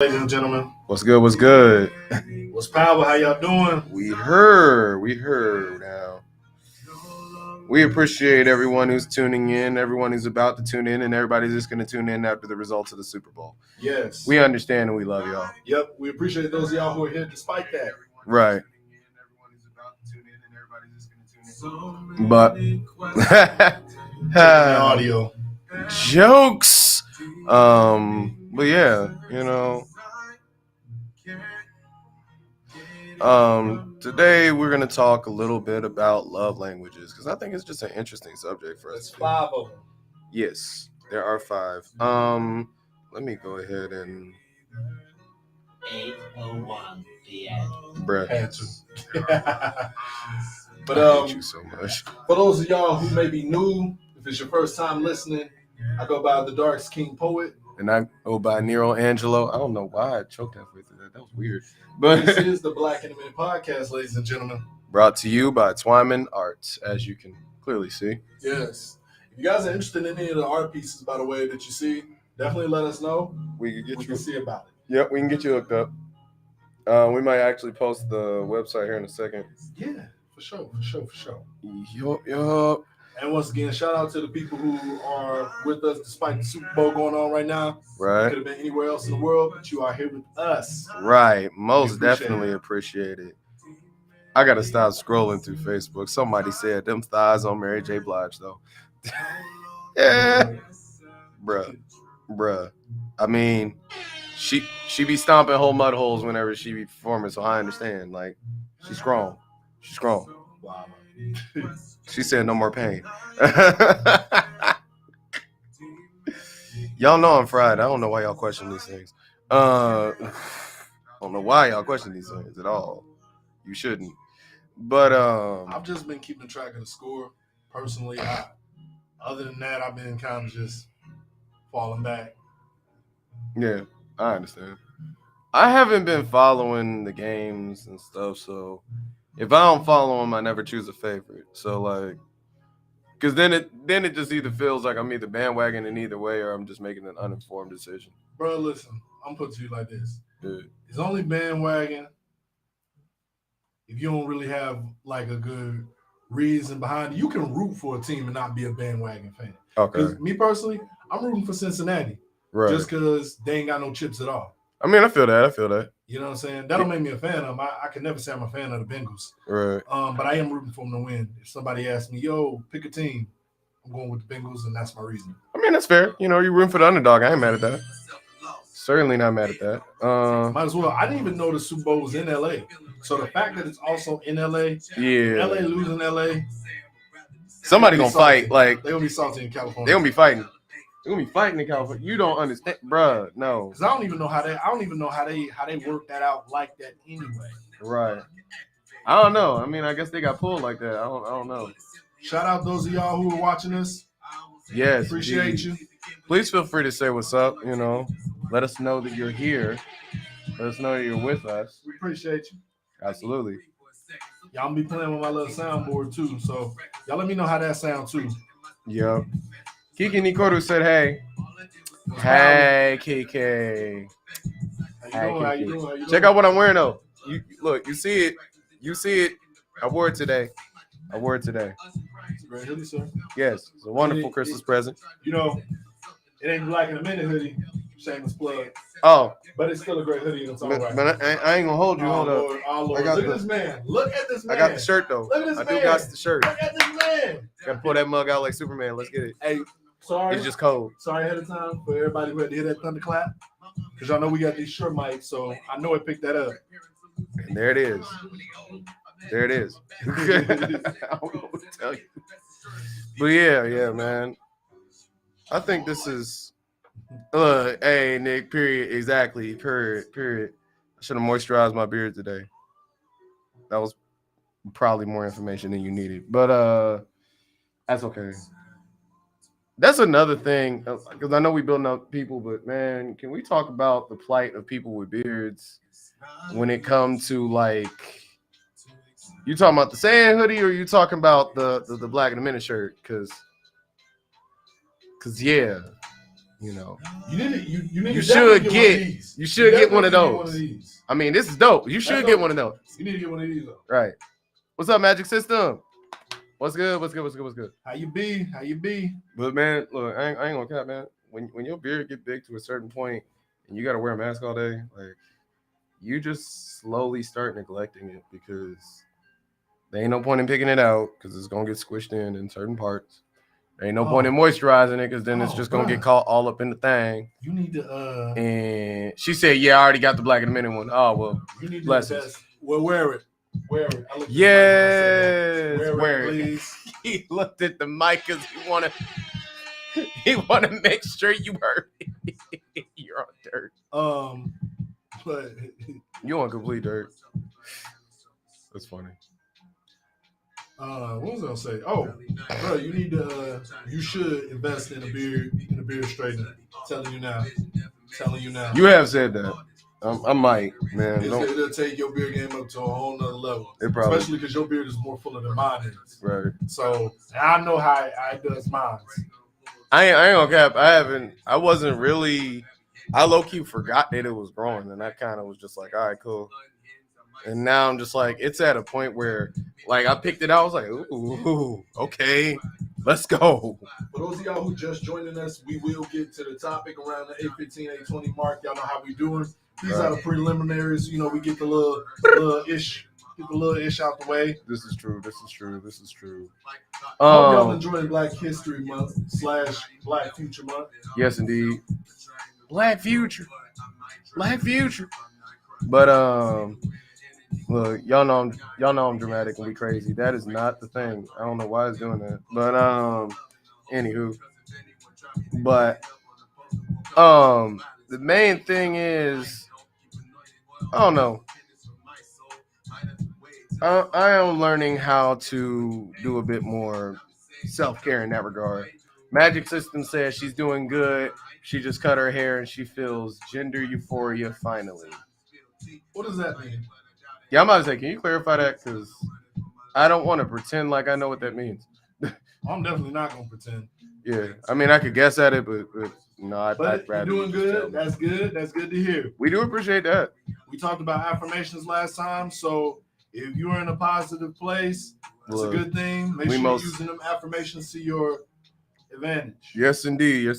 Ladies and gentlemen, What's good? What's good? what's power? How y'all doing? We heard now. We appreciate everyone who's tuning in, everyone who's about to tune in, and everybody's just going to tune in after the results of the Super Bowl. Yes. We understand and we love y'all. Yep, we appreciate those of y'all who are here despite that. Right. But audio jokes. But yeah, today we're gonna talk a little bit about love languages because I think it's just an interesting subject for us. There's 5 of them. Yes, there are 5. Let me go ahead and 8:01 p.m. Bruh. Had to. But I hate you so much. For those of y'all who may be new, if it's your first time listening, I go by the DarksKing poet. And I go by NeRo AnGeLo. I don't know why I choked halfway through that. That was weird. But this is the Black in a Minute podcast, ladies and gentlemen. Brought to you by Twyman Arts, as you can clearly see. Yes. If you guys are interested in any of the art pieces, by the way, that you see, definitely let us know. We can see about it. Yep, we can get you hooked up. We might actually post the website here in a second. Yeah, for sure. Yup. And once again, shout out to the people who are with us despite the Super Bowl going on right now. Right. Could have been anywhere else in the world, but you are here with us. Right. Most definitely appreciate it. I got to stop scrolling through Facebook. Somebody said them thighs on Mary J. Blige, though. Yeah. Bruh. I mean, she be stomping whole mud holes whenever she be performing, so I understand. Like, she's strong. Wow. She said no more pain. Y'all know I'm fried. I don't know why y'all question these things. I don't know why y'all question these things at all. You shouldn't. But I've just been keeping track of the score personally. Other than that, I've been kind of just falling back. Yeah, I understand. I haven't been following the games and stuff, so if I don't follow them, I never choose a favorite. So like, because then it just either feels like I'm either bandwagon in either way, or I'm just making an uninformed decision. Bro, listen, I'm putting to you like this. Yeah. It's only bandwagon if you don't really have like a good reason behind it. You can root for a team and not be a bandwagon fan. Okay. Because me personally, I'm rooting for Cincinnati. Right. Just because they ain't got no chips at all. I mean, I feel that. You know what I'm saying? That don't make me a fan of them. I can never say I'm a fan of the Bengals. Right. But I am rooting for them to win. If somebody asks me, yo, pick a team, I'm going with the Bengals, and that's my reason. I mean, that's fair. You're rooting for the underdog. I ain't mad at that. Certainly not mad at that. Might as well. I didn't even know the Super Bowl was in LA. So the fact that it's also in LA, yeah, LA losing LA, somebody gonna fight. Like they're gonna be salty in California. They're gonna be fighting. They're gonna be fighting in California. You don't understand, bruh. No, because I don't even know how they work that out like that anyway. Right. I don't know. I mean, I guess they got pulled like that. I don't know. Shout out those of y'all who are watching us. Yes, appreciate you. Please feel free to say what's up. Let us know that you're here. Let us know that you're with us. We appreciate you. Absolutely. Y'all be playing with my little soundboard too, so y'all let me know how that sounds too. Yep. Kiki Nikoru said, "Hey, hey, Kiki. How you doing? Check out what I'm wearing though. You see it. I wore it today. It's a great hoodie, sir. Yes, it's a wonderful Christmas present. It ain't Black in a Minute hoodie. Shameless plug. Oh, but it's still a great hoodie in its own right. But I ain't gonna hold you. Hold up. Lord. Look at this man. Look at this man. I got the shirt though. Look at this man. I do got the shirt. Look at this man. Gotta pull that mug out like Superman. Let's get it. Hey, sorry. It's just cold. Sorry ahead of time for everybody who had to hear that thunderclap. Because y'all know we got these shirt mics, so I know it picked that up. And there it is. I don't know what to tell you. But yeah, man. I think this is hey Nick, period. Exactly. Period. I should have moisturized my beard today. That was probably more information than you needed. But that's okay. That's another thing, because I know we building up people, but man, can we talk about the plight of people with beards when it comes to like, you talking about the sand hoodie or you talking about the Black in a Minute shirt? Because yeah, You know, You need you to should definitely get one of these. you should get one of Definitely those. these. I mean, this is dope. You should get dope. one of those. You need to get one of these though. Right. What's up, Magic System? What's good? What's good? What's good? What's good? How you be? How you be? But man, look, I ain't gonna cap, man. When your beard get big to a certain point and you gotta wear a mask all day, like you just slowly start neglecting it because there ain't no point in picking it out because it's gonna get squished in certain parts. There ain't no point in moisturizing it because then it's just gonna get caught all up in the thing. You need to And she said, "Yeah, I already got the Black and the Minute one." Oh well, you need to blessings. Well, wear it. Wear it. Yes, wear it, please. He looked at the mic because he wanna make sure you heard it. You're on dirt. But You on complete dirt. That's funny. What was I gonna say? Oh, bro, you need to. You should invest in a beard straightener. Telling you now. You have said that. I might, man. It'll take your beard game up to a whole nother level. Especially because your beard is more fuller than mine is. Right. So I know how it does mine. I ain't gonna cap. I wasn't really. I low key forgot that it was growing, and I kind of was just like, all right, cool. And now I'm just like, it's at a point where, like, I picked it out. I was like, ooh, okay, let's go. For those of y'all who just joining us, we will get to the topic around the 8:15, 8:20 mark. Y'all know how we doing. These are the preliminaries. You know, we get the little ish out the way. This is true. Hope y'all enjoying Black History Month / Black Future Month. Yes, indeed. Black Future. But look, y'all know I'm dramatic and we crazy. That is not the thing. I don't know why it's doing that. But anywho. But the main thing is, I don't know. I am learning how to do a bit more self-care in that regard. Magic System says she's doing good. She just cut her hair and she feels gender euphoria finally. What does that mean? Yeah, I'm about to say, can you clarify that? Because I don't want to pretend like I know what that means. I'm definitely not going to pretend. Yeah, I mean, I could guess at it, but no, I'd rather. You're doing good. That's good. That's good to hear. We do appreciate that. We talked about affirmations last time, so if you're in a positive place, that's a good thing. Make sure you're using them affirmations to your advantage. Yes, indeed.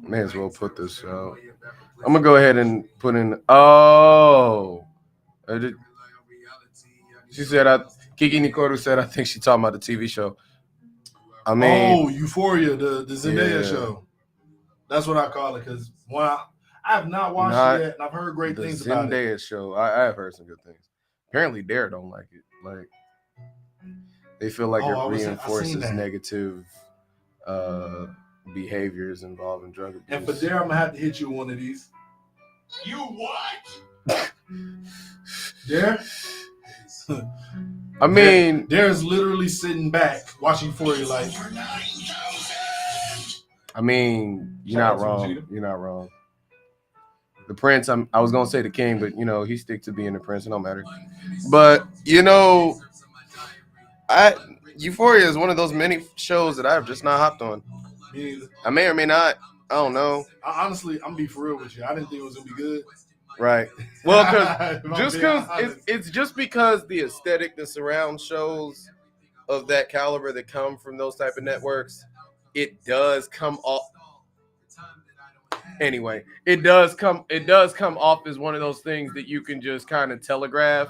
May as well put this out. I'm gonna go ahead and put in. She said, Kiki Nikoru said, I think she talking about the TV show. I mean, Euphoria, the Zendaya show. That's what I call it because I have not watched it yet, and I've heard great things about it. The Zendaya show, I have heard some good things. Apparently, Dare don't like it. Like, they feel like it reinforces negative behaviors involving drug abuse. And for Dare, I'm gonna have to hit you with one of these. You what? Dare? I mean, Dare's literally sitting back watching for you, like. I mean, you're not wrong. The Prince, I was gonna say the King, but he stick to being the Prince. It don't matter. But Euphoria is one of those many shows that I've just not hopped on. Me neither. I may or may not. I don't know. Honestly, I'm gonna be for real with you. I didn't think it was gonna be good. Right. Well, it's just because the aesthetic that surrounds shows of that caliber that come from those type of networks, it does come off. Anyway, it does come off as one of those things that you can just kind of telegraph.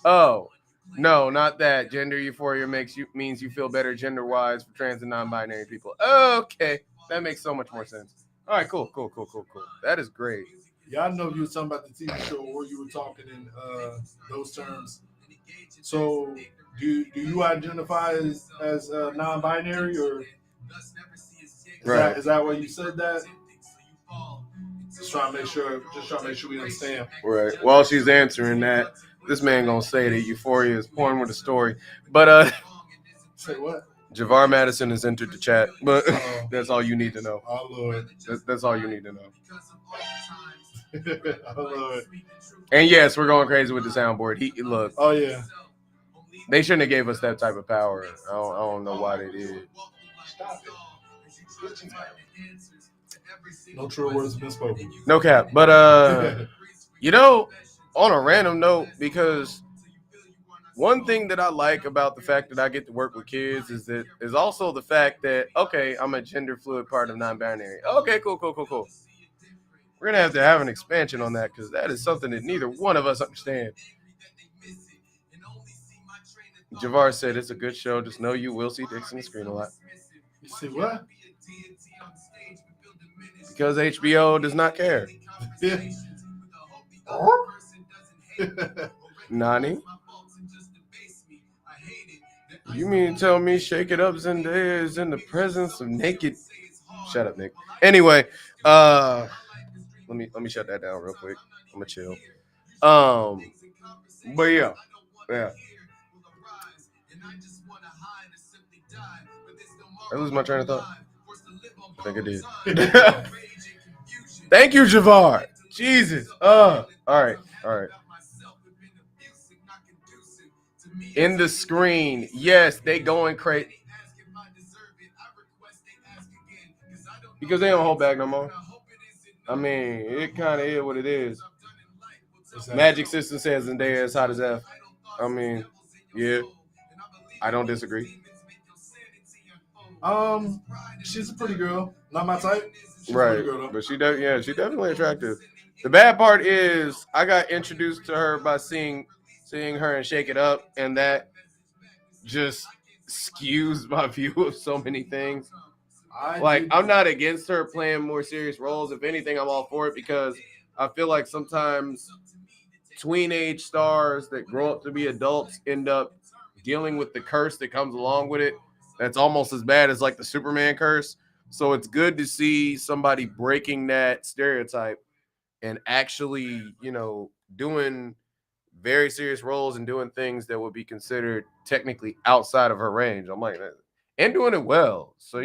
Oh, no, not that. Gender euphoria means you feel better gender-wise for trans and non-binary people. Okay, that makes so much more sense. All right, cool. That is great. Yeah, I know if you were talking about the TV show or you were talking in those terms. So, do you identify as non-binary or is that why you said that? Just trying to make sure we understand. Right. While she's answering that, this man gonna say that Euphoria is porn with a story. But say what? Javar Madison has entered the chat, but that's all you need to know. Oh Lord. That's all you need to know. Oh Lord. And yes, we're going crazy with the soundboard. Look. Oh yeah. They shouldn't have gave us that type of power. I don't know why they did. Stop it. No true words have been spoken. No cap. But you know, on a random note, because one thing that I like about the fact that I get to work with kids is also the fact that, okay, I'm a gender fluid part of non-binary. Okay, cool. We're gonna have to have an expansion on that because that is something that neither one of us understand. Javar said it's a good show. Just know you will see dicks on the screen a lot. You see what? Because HBO does not care. Nani? You mean to tell me Shake It Up Zendaya is in the presence of naked? Shut up, Nick. Anyway, let me shut that down real quick. I'm gonna chill. But yeah. I lose my train of thought. I think I did. Thank you, Javar. Jesus. All right. In the screen, yes, they going crazy because they don't hold back no more. I mean, it kind of is what it is. Magic System says Zendaya is hot as F. I mean, yeah, I don't disagree. She's a pretty girl, not my type. She's right, a pretty girl, but she's definitely attractive. The bad part is I got introduced to her by seeing her and Shake It Up, and that just skews my view of so many things. I'm not against her playing more serious roles. If anything, I'm all for it because I feel like sometimes tween-age stars that grow up to be adults end up dealing with the curse that comes along with it. That's almost as bad as like the Superman curse. So it's good to see somebody breaking that stereotype and actually, doing very serious roles and doing things that would be considered technically outside of her range. I'm like that. And doing it well. So,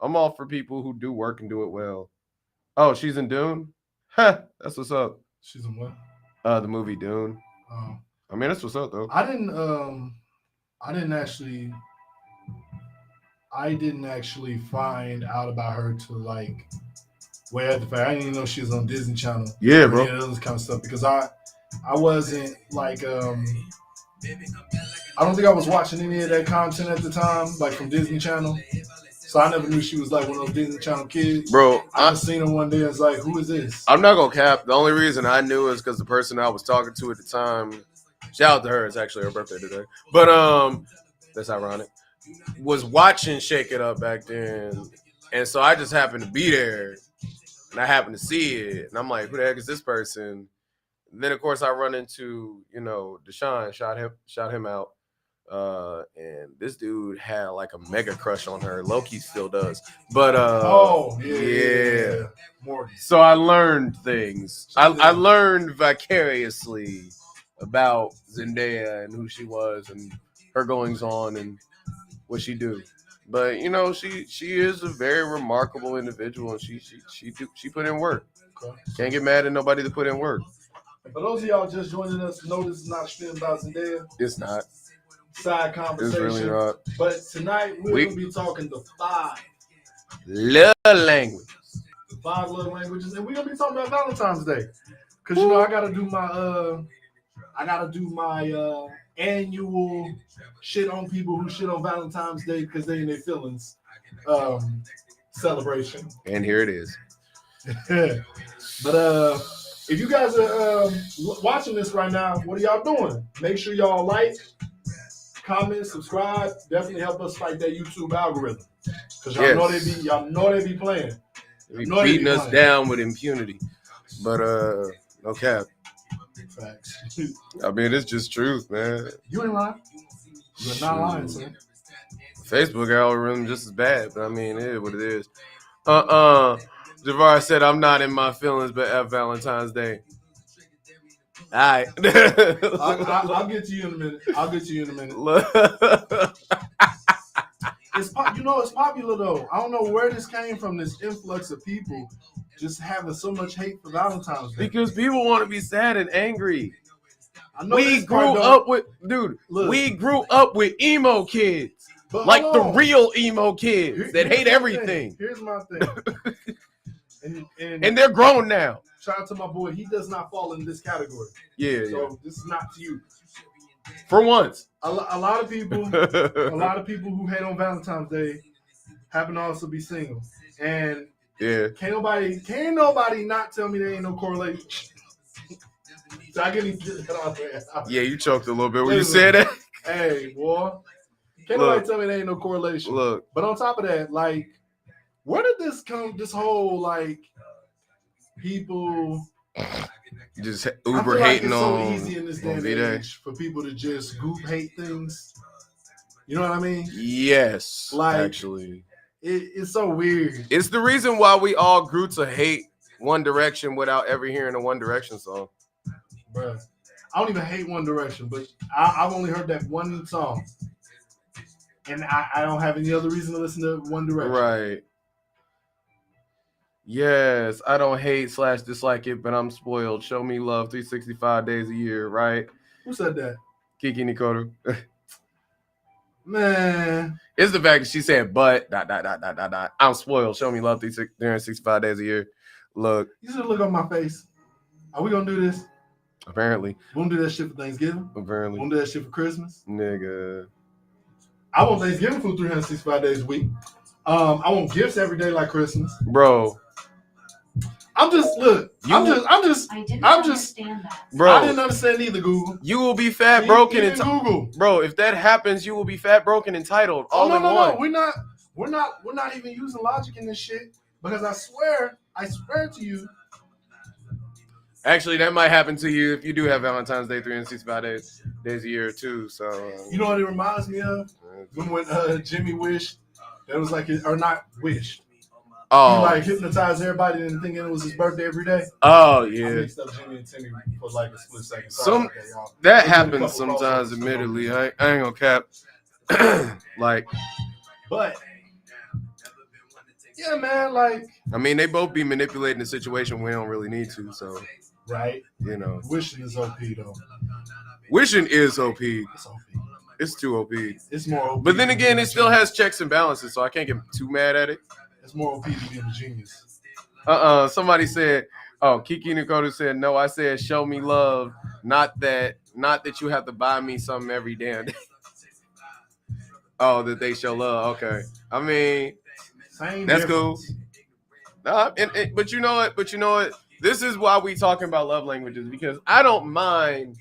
I'm all for people who do work and do it well. Oh, she's in Dune? Huh, that's what's up. She's in what? The movie Dune. I mean, that's what's up though. I didn't actually find out about her to like way after the fact. I didn't even know she was on Disney Channel. Yeah, bro. Yeah, those kind of stuff because I wasn't like I don't think I was watching any of that content at the time, like from Disney Channel. So I never knew she was like one of those Disney Channel kids. Bro, I just seen her one day and was like, who is this? I'm not gonna cap. The only reason I knew is because the person I was talking to at the time, shout out to her, it's actually her birthday today. But that's ironic. Was watching Shake It Up back then. And so I just happened to be there and I happened to see it. And I'm like, who the heck is this person? And then of course I run into, Deshaun, shout him out. And this dude had like a mega crush on her. Loki still does. But yeah. So I learned things. I learned vicariously about Zendaya and who she was and her goings on and what she do. But she is a very remarkable individual and she put in work. Okay. Can't get mad at nobody that put in work. For those of y'all just joining us, know this is not a stream about Zendaya. It's not. Side conversation. It's really not. But tonight we're going to be talking the 5 love languages. 5 love languages, and we're going to be talking about Valentine's Day. Because I got to do my annual shit on people who shit on Valentine's Day because they in their feelings celebration. And here it is. But if you guys are watching this right now, what are y'all doing? Make sure y'all like, comment, subscribe. Definitely help us fight that YouTube algorithm. Because y'all know they be playing. They be beating us down with impunity. But no cap. Facts. I mean, it's just truth, man. You ain't lying. You're not lying, son. Facebook algorithm just as bad, but I mean, it is what it is. Javar said, I'm not in my feelings, but F Valentine's Day. All right. I'll get to you in a minute. It's popular, though. I don't know where this came from, this influx of people just having so much hate for Valentine's Day. Because people want to be sad and angry. We grew up with emo kids. Like the real emo kids that hate everything. Here's my thing. and they're grown now. Shout out to my boy. He does not fall in this category. Yeah. So this is not to you. For once. A lot of people who hate on Valentine's Day happen to also be single. And can't nobody not tell me there ain't no correlation. So I get yeah, you choked a little bit when you said that. Hey, boy. Can't nobody tell me there ain't no correlation. Look. But on top of that, like, where did this come, this whole, like, people just Uber hating on. It's so easy in this day and age for people to just group hate things. You know what I mean? Yes, like, actually. It's so weird. It's the reason why we all grew to hate One Direction without ever hearing a One Direction song. Bruh, I don't even hate One Direction, but I've only heard that one song. And I don't have any other reason to listen to One Direction. Right. Yes, I don't hate / dislike it, but I'm spoiled. Show me love 365 days a year, right? Who said that? Kiki Nikoru. Man. It's the fact that she said, but, ... I'm spoiled. Show me love 365 days a year. Look. You should look on my face. Are we going to do this? Apparently. We won't do that shit for Thanksgiving. Apparently. We won't do that shit for Christmas. Nigga. I want Thanksgiving food 365 days a week. I want gifts every day like Christmas. Bro. I didn't understand that. Bro, I didn't understand either, Google. You will be fat, broken, and Google. Bro, if that happens, you will be fat, broken, entitled. All in one. No. We're not even using logic in this shit because I swear to you. Actually, that might happen to you if you do have Valentine's Day 365 days a year too. So you know what it reminds me of? When Jimmy wished, that was like or not wished. Oh, he like hypnotized everybody and thinking it was his birthday every day. Oh yeah. I mixed up Jimmy and Timmy for like a split second. That happens sometimes. Admittedly, I ain't gonna cap. Like, but yeah, man. Like, I mean, they both be manipulating the situation. We don't really need to. So, right? You know, wishing is OP though. Wishing is OP. It's OP. It's too OP. It's more OP. But then again, it still has checks and balances, so I can't get too mad at it. It's more OP than being a genius. Somebody said, Kiki Nikoru said, no, I said, show me love. Not that you have to buy me something every damn day. Oh, that they show love. Okay. I mean, that's cool. Nah, but you know what? This is why we talking about love languages, because I don't mind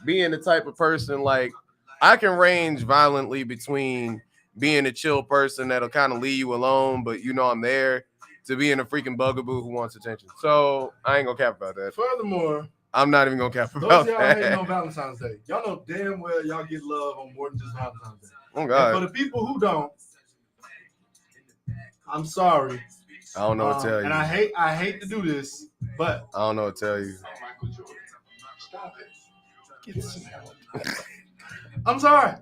being the type of person, like, I can range violently between being a chill person that'll kind of leave you alone, but you know I'm there, to being a freaking bugaboo who wants attention. So I ain't gonna cap about that. Furthermore, I'm not even gonna cap about those y'all that. hating on Valentine's Day. Y'all know damn well y'all get love on more than just Valentine's Day. Oh God. And for the people who don't, I'm sorry. I don't know what to tell you. And I hate to do this, but I don't know what to tell you. Get some help. I'm sorry.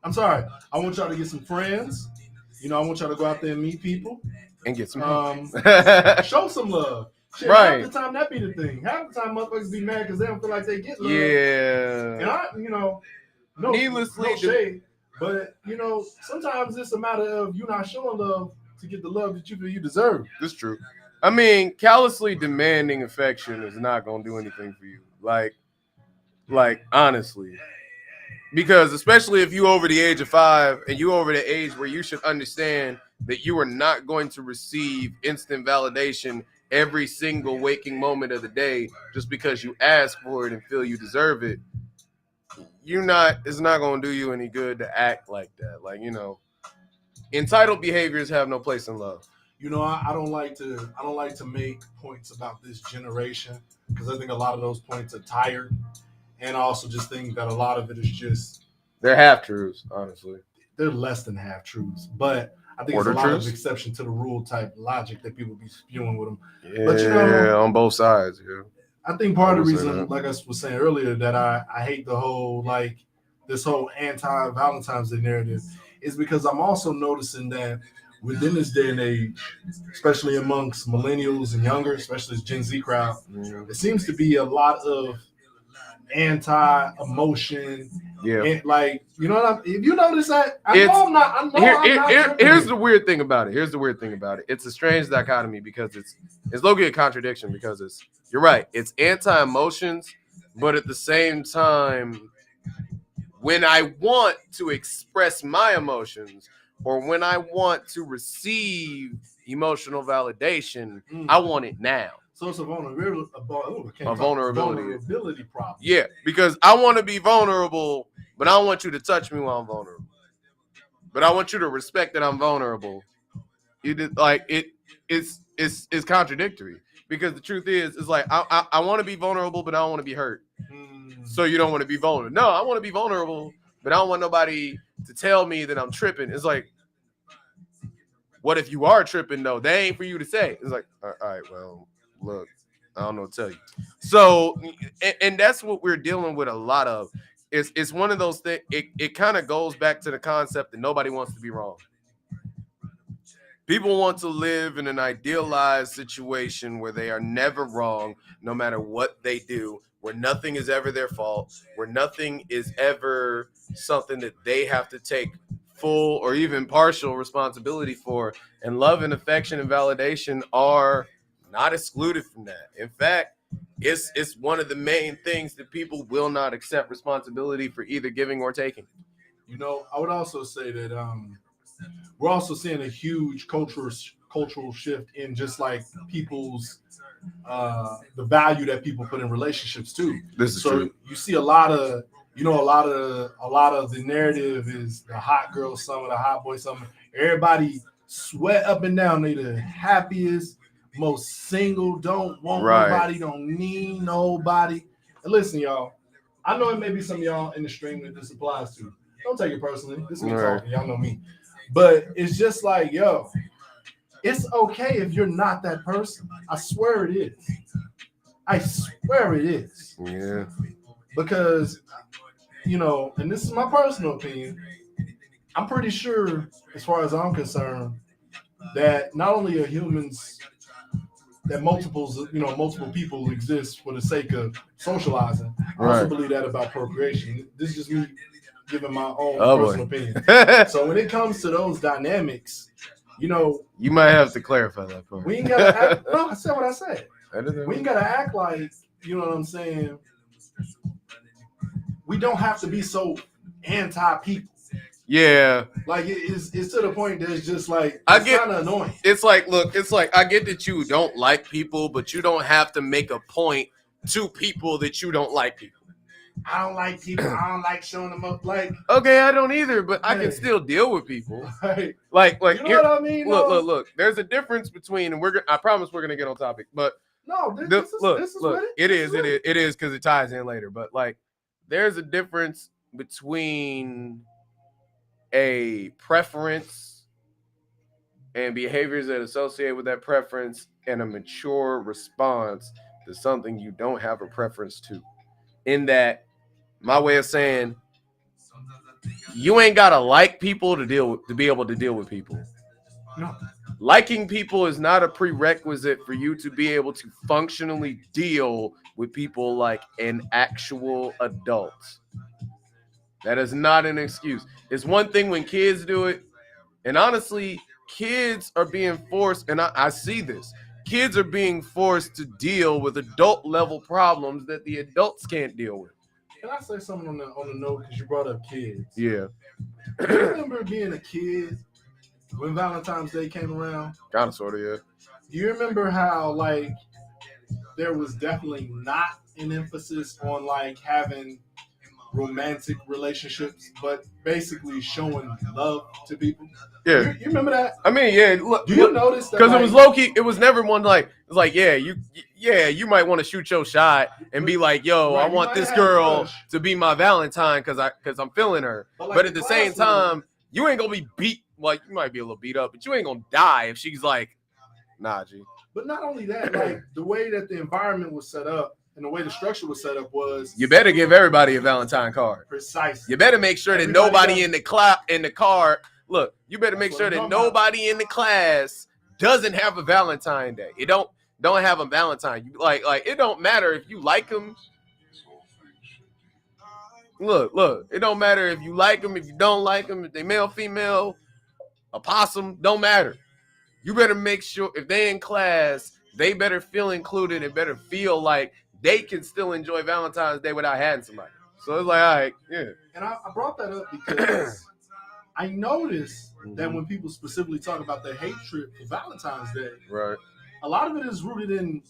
I want y'all to get some friends. You know, I want y'all to go out there and meet people. And get some show some love. Shit, right. Half the time that be the thing. Half the time motherfuckers be mad because they don't feel like they get love. Yeah. And no shade. But, sometimes it's a matter of you not showing love to get the love that you feel you deserve. That's true. I mean, callously demanding affection is not going to do anything for you. Like, honestly. Because especially if you over the age of 5 and you over the age where you should understand that you are not going to receive instant validation every single waking moment of the day just because you ask for it and feel you deserve it, it's not going to do you any good to act like that. Like, entitled behaviors have no place in love. I don't like to make points about this generation because I think a lot of those points are tired. And I also just think that a lot of it is just... They're half-truths, honestly. They're less than half-truths. But I think it's a lot of exception to the rule type logic that people be spewing with them. Yeah, but, on both sides. Yeah. I think part of the reason, like I was saying earlier, that I hate the whole, this whole anti-Valentine's Day narrative is because I'm also noticing that within this day and age, especially amongst millennials and younger, especially this Gen Z crowd, there seems to be a lot of AntiEmotion. Yeah. And like, you know what I'm, if you notice that, I'm not here's the weird thing about it. It's a strange dichotomy because it's low-key a contradiction because you're right. It's anti-emotions, but at the same time, when I want to express my emotions or when I want to receive emotional validation, I want it now. So it's a vulnerability problem. Yeah, because I want to be vulnerable, but I don't want you to touch me while I'm vulnerable. But I want you to respect that I'm vulnerable. You did like it. It's contradictory because the truth is, it's like I want to be vulnerable, but I don't want to be hurt. So you don't want to be vulnerable. No, I want to be vulnerable, but I don't want nobody to tell me that I'm tripping. It's like, what if you are tripping though? That ain't for you to say. It's like, all right, well, look, I don't know what to tell you. So, and that's what we're dealing with a lot of. It's one of those things. It kind of goes back to the concept that nobody wants to be wrong. People want to live in an idealized situation where they are never wrong, no matter what they do, where nothing is ever their fault, where nothing is ever something that they have to take full or even partial responsibility for. And love and affection and validation are not excluded from that. In fact, it's one of the main things that people will not accept responsibility for either giving or taking. You know, I would also say that we're also seeing a huge cultural shift in just like people's the value that people put in relationships too. This is true. You see a lot of the narrative is the hot girl summer, the hot boy summer. Everybody sweat up and down. They the happiest, most single, don't want nobody, don't need nobody. And listen, y'all, I know it may be some of y'all in the stream that this applies to. Don't take it personally. This is me talking. Y'all know me. But it's just like, yo, it's okay if you're not that person. I swear it is. I swear it is. Yeah. Because, you know, and this is my personal opinion, I'm pretty sure, as far as I'm concerned, that not only are humans, that multiple people exist for the sake of socializing. I also believe that about procreation. This is just me giving my own personal opinion. So when it comes to those dynamics, you know, you might have to clarify that part. We ain't gotta act. No, I said what I said. We ain't gotta act like, you know what I'm saying. We don't have to be so anti-people. Yeah, like it's to the point that it's just like it's kind of annoying. It's like, look, it's like I get that you don't like people, but you don't have to make a point to people that you don't like people. I don't like people. I don't like showing them up. Like, okay, I don't either, but I can still deal with people. Like, you know what I mean? Look. There's a difference between, and I promise we're gonna get on topic, but no, this is it is because it ties in later. But like, there's a difference between a preference and behaviors that associate with that preference and a mature response to something you don't have a preference to. In that, my way of saying, you ain't gotta like people to be able to deal with people. No. Liking people is not a prerequisite for you to be able to functionally deal with people like an actual adult. That is not an excuse. It's one thing when kids do it, and honestly, kids are being forced, and I see this. Kids are being forced to deal with adult level problems that the adults can't deal with. Can I say something on the note because you brought up kids? Yeah. Do you remember being a kid when Valentine's Day came around? Kind of, sort of, yeah. Do you remember how like there was definitely not an emphasis on like having romantic relationships, but basically showing love to people? Yeah. You remember that? I mean, yeah. Look, do you notice that? Because it was low key. It was never one like. It's like, yeah, you might want to shoot your shot and be like, yo, I want this girl to be my Valentine because I'm feeling her. But at the same time, you ain't gonna be beat. Like, you might be a little beat up, but you ain't gonna die if she's like, nah, G. But not only that, like the way that the environment was set up and the way the structure was set up was, you better give everybody a Valentine card. Precisely. You better make sure that nobody in the car. Look, you better make sure that nobody in the class doesn't have a Valentine Day. It don't have a Valentine. Like it don't matter if you like them. look. It don't matter if you like them, if you don't like them, if they male, female, opossum, don't matter. You better make sure if they in class, they better feel included and better feel like they can still enjoy Valentine's Day without having somebody. So it's like, all right, yeah. And I brought that up because I noticed that when people specifically talk about their hatred for Valentine's Day, right, a lot of it is rooted in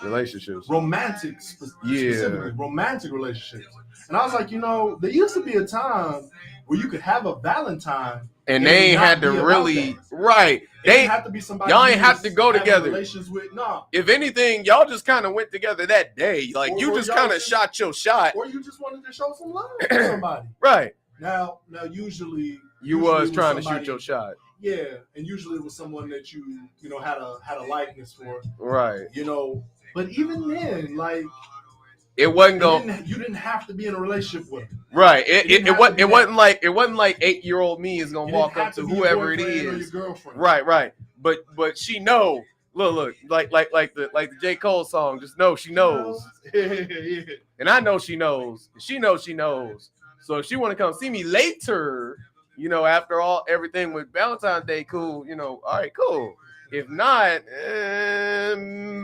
relationships, specifically romantic relationships. And I was like, there used to be a time where you could have a Valentine. And they ain't had to really, right. They have to be somebody. Y'all ain't have to go together. Relations with, no. If anything, y'all just kind of went together that day. Like you just kind of shot your shot, or you just wanted to show some love to somebody. Right. Now, usually you was trying to shoot your shot. Yeah, and usually it was someone that you had a likeness for. Right. But even then, like. It wasn't going. You didn't have to be in a relationship with him. Right. It wasn't like 8-year-old me is gonna walk up to whoever it is. Right. But she know. Look. Like the J. Cole song. Just know she knows. And I know she knows. She knows she knows. So if she want to come see me later, after everything with Valentine's Day, cool. All right, cool. If not,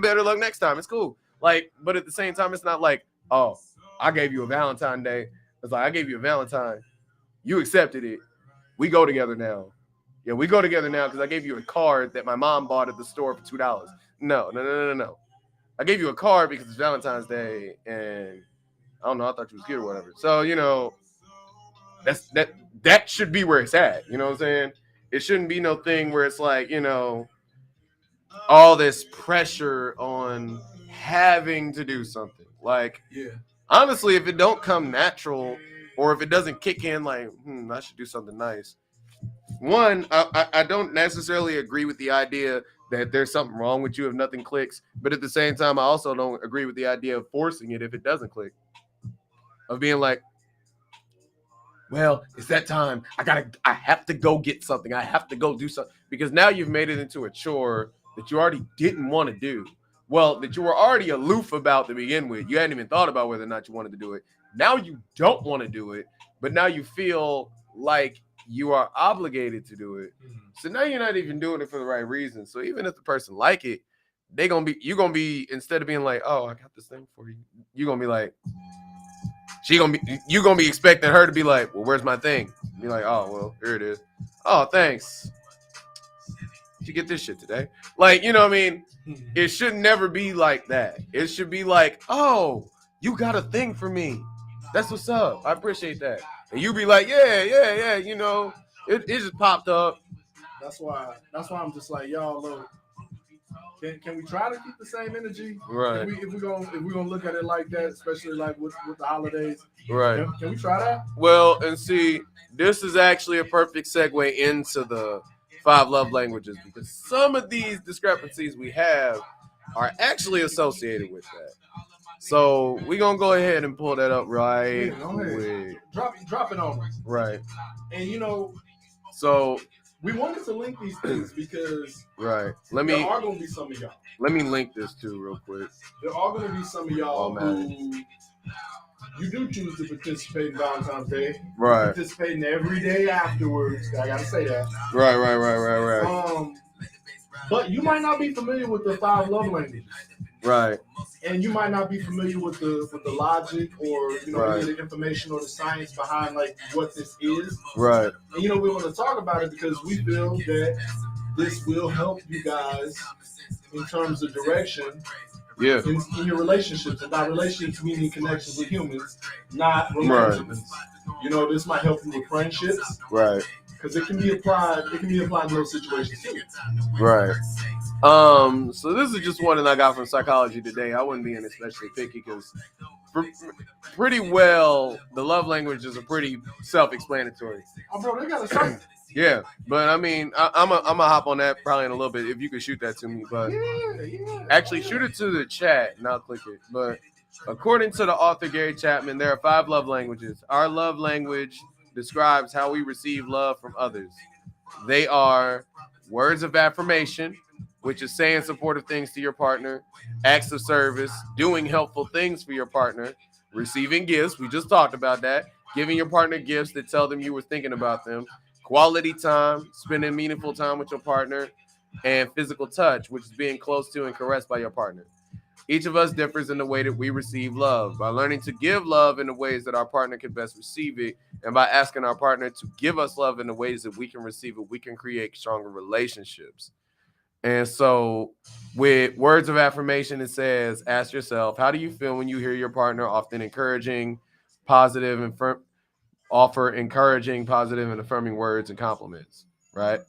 better luck next time. It's cool. Like, but at the same time, it's not like, oh, I gave you a Valentine Day. It's like, I gave you a Valentine. You accepted it. We go together now. Yeah, we go together now because I gave you a card that my mom bought at the store for $2. No. I gave you a card because it's Valentine's Day, and I don't know, I thought you was cute or whatever. So, that should be where it's at. You know what I'm saying? It shouldn't be no thing where it's like, all this pressure on having to do something. Like, honestly, if it don't come natural or if it doesn't kick in like, I should do something nice. One, I don't necessarily agree with the idea that there's something wrong with you if nothing clicks. But at the same time, I also don't agree with the idea of forcing it if it doesn't click. Of being like, well, it's that time. I have to go get something. I have to go do something. Because now you've made it into a chore that you already didn't want to do. Well, that you were already aloof about to begin with. You hadn't even thought about whether or not you wanted to do it. Now you don't want to do it, but now you feel like you are obligated to do it. So now you're not even doing it for the right reason. So even if the person like it, you're gonna be instead of being like, oh, I got this thing for you, you're gonna be like, you're gonna be expecting her to be like, well, where's my thing? Be like, oh, well, here it is. Oh, thanks. Did you get this shit today? Like, you know what I mean? It should never be like that. It should be like, oh, you got a thing for me. That's what's up. I appreciate that. And you be like, yeah. It just popped up. That's why I'm just like, y'all, look, can we try to keep the same energy? Right. If we're gonna look at it like that, especially like with the holidays. Right. Can we try that? Well, and see, this is actually a perfect segue into the 5 love languages because some of these discrepancies we have are actually associated with that. So we're gonna go ahead and pull that up right quick. Drop it on us. Right. And so we wanted to link these things because there are gonna be some of y'all. Let me link this too real quick. There are gonna be some of y'all who you do choose to participate in Valentine's Day. Right. Participating every day afterwards. I gotta say that. Right. But you might not be familiar with the 5 love languages. Right. And you might not be familiar with the logic or any of the information or the science behind like what this is. Right. And we want to talk about it because we feel that this will help you guys in terms of direction. Yeah. In your relationships, and by relationships meaning connections with humans, not romantic ones. This might help you with friendships. Right. Because it can be applied in those situations too. Right. So this is just one that I got from Psychology Today. I wouldn't be especially picky because pretty well the love languages are pretty self-explanatory. Oh, bro, they got a site. Yeah, but I mean, I'm a hop on that probably in a little bit if you could shoot that to me. But actually, shoot it to the chat and I'll click it. But according to the author Gary Chapman, there are 5 love languages. Our love language describes how we receive love from others. They are words of affirmation, which is saying supportive things to your partner, acts of service, doing helpful things for your partner, receiving gifts. We just talked about that. Giving your partner gifts that tell them you were thinking about them. Quality time, spending meaningful time with your partner, and physical touch, which is being close to and caressed by your partner. Each of us differs in the way that we receive love. By learning to give love in the ways that our partner can best receive it, and by asking our partner to give us love in the ways that we can receive it, we can create stronger relationships. And so, with words of affirmation, it says, ask yourself, how do you feel when you hear your partner often encouraging, positive, and offer encouraging, positive, and affirming words and compliments, right?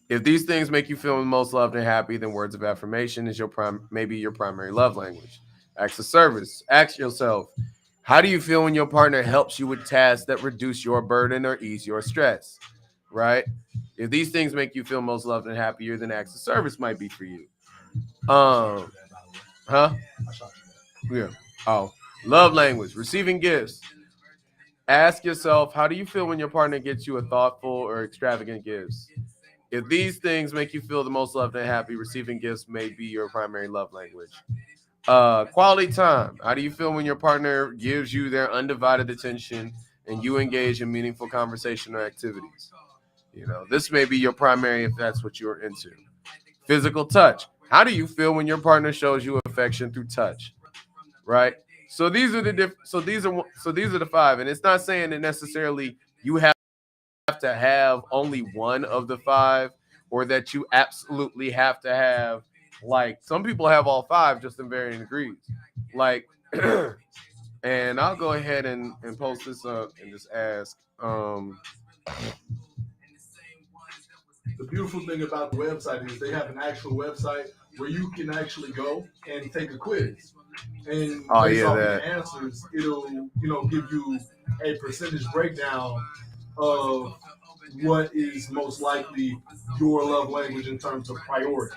If these things make you feel most loved and happy, then words of affirmation is maybe your primary love language. Acts of service. Ask yourself, how do you feel when your partner helps you with tasks that reduce your burden or ease your stress? Right? If these things make you feel most loved and happier, then acts of service might be for you. Huh? Yeah. Oh, love language. Receiving gifts. Ask yourself, how do you feel when your partner gets you a thoughtful or extravagant gifts? If these things make you feel the most loved and happy, receiving gifts may be your primary love language. Quality time. How do you feel when your partner gives you their undivided attention and you engage in meaningful conversation or activities? You know, this may be your primary if that's what you're into. Physical touch. How do you feel when your partner shows you affection through touch? Right? So these are the five, and it's not saying that necessarily you have to have only one of the five, or that you absolutely have to have, like, some people have all five just in varying degrees. Like, and I'll go ahead and post this up and just ask. The beautiful thing about the website is they have an actual website where you can actually go and take a quiz. And based off the answers, it'll give you a percentage breakdown of what is most likely your love language in terms of priority.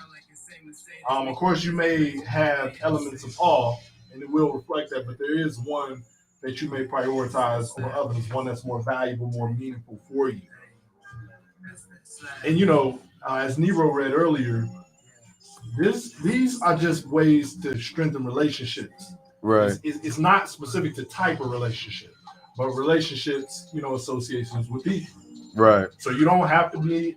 Of course, you may have elements of all, and it will reflect that, but there is one that you may prioritize over others, one that's more valuable, more meaningful for you. And as NeRo read earlier, these are just ways to strengthen relationships. Right. It's not specific to type of relationship, but relationships, associations with people. Right. So it doesn't have to be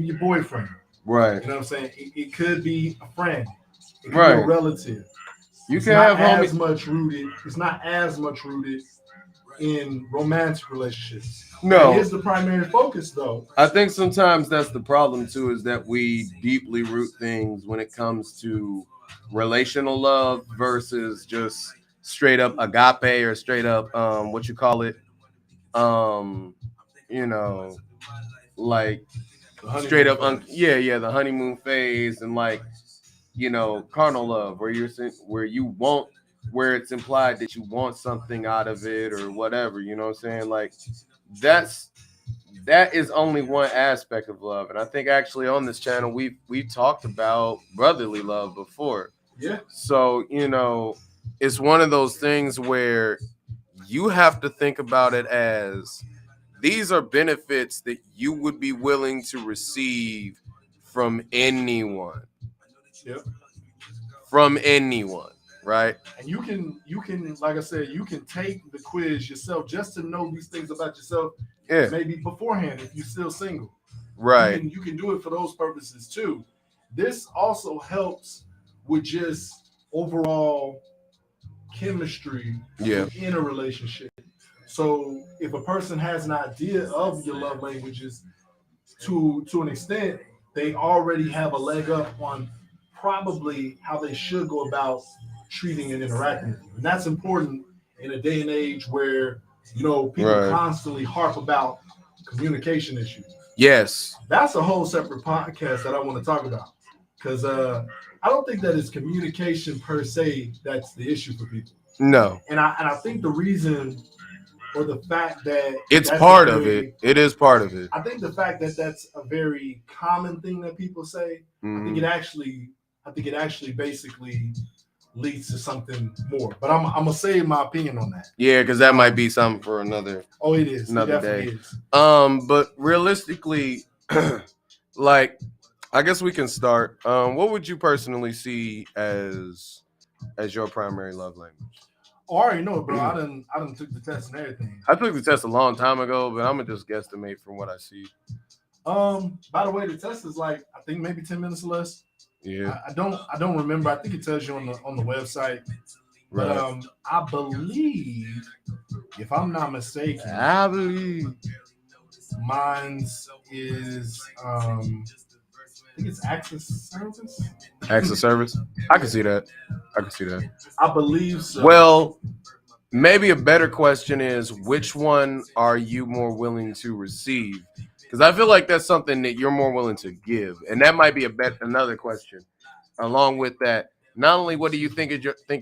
your boyfriend. Right. You know what I'm saying? It could be a friend. It could be Right. a relative. You can have as much rooted. It's not as much rooted in romantic relationships. No. It is the primary focus, though. I think sometimes that's the problem too, is that we deeply root things when it comes to relational love versus just straight up agape or straight up what you call it, like straight up the honeymoon phase, and like carnal love where it's implied that you want something out of it or whatever, you know what I'm saying? Like that is only one aspect of love. And I think actually on this channel we've talked about brotherly love before. Yeah. So, it's one of those things where you have to think about it as these are benefits that you would be willing to receive from anyone. Yep. From anyone, right? And you can, like I said, you can take the quiz yourself just to know these things about yourself. Yeah. Maybe beforehand if you're still single. Right. You can do it for those purposes too. This also helps with just overall chemistry in a relationship. So if a person has an idea of your love languages to an extent, they already have a leg up on probably how they should go about treating and interacting with you. And that's important in a day and age where, people constantly harp about communication issues. Yes. That's a whole separate podcast that I want to talk about. Because I don't think that it's communication per se that's the issue for people. No. And I think the reason, or the fact that it's part of it. It is part of it. I think the fact that that's a very common thing that people say, I think it actually basically leads to something more. But I'm gonna say my opinion on that. Yeah, because that might be something for another. Oh, it is. Another it day. Is. But realistically, like, I guess we can start. What would you personally see as your primary love language? Oh, I already know it, bro. I done took the test and everything. I took the test a long time ago, but I'm gonna just guesstimate from what I see. By the way, the test is like I think maybe 10 minutes or less. Yeah. I don't remember. I think it tells you on the website. But Right. I believe, if I'm not mistaken, I believe. mine's is I think it's access service. Access service. I can see that. I can see that. I believe so. Well, maybe a better question is which one are you more willing to receive? Because I feel like that's something that you're more willing to give, and that might be another question. Along with that, not only what do you think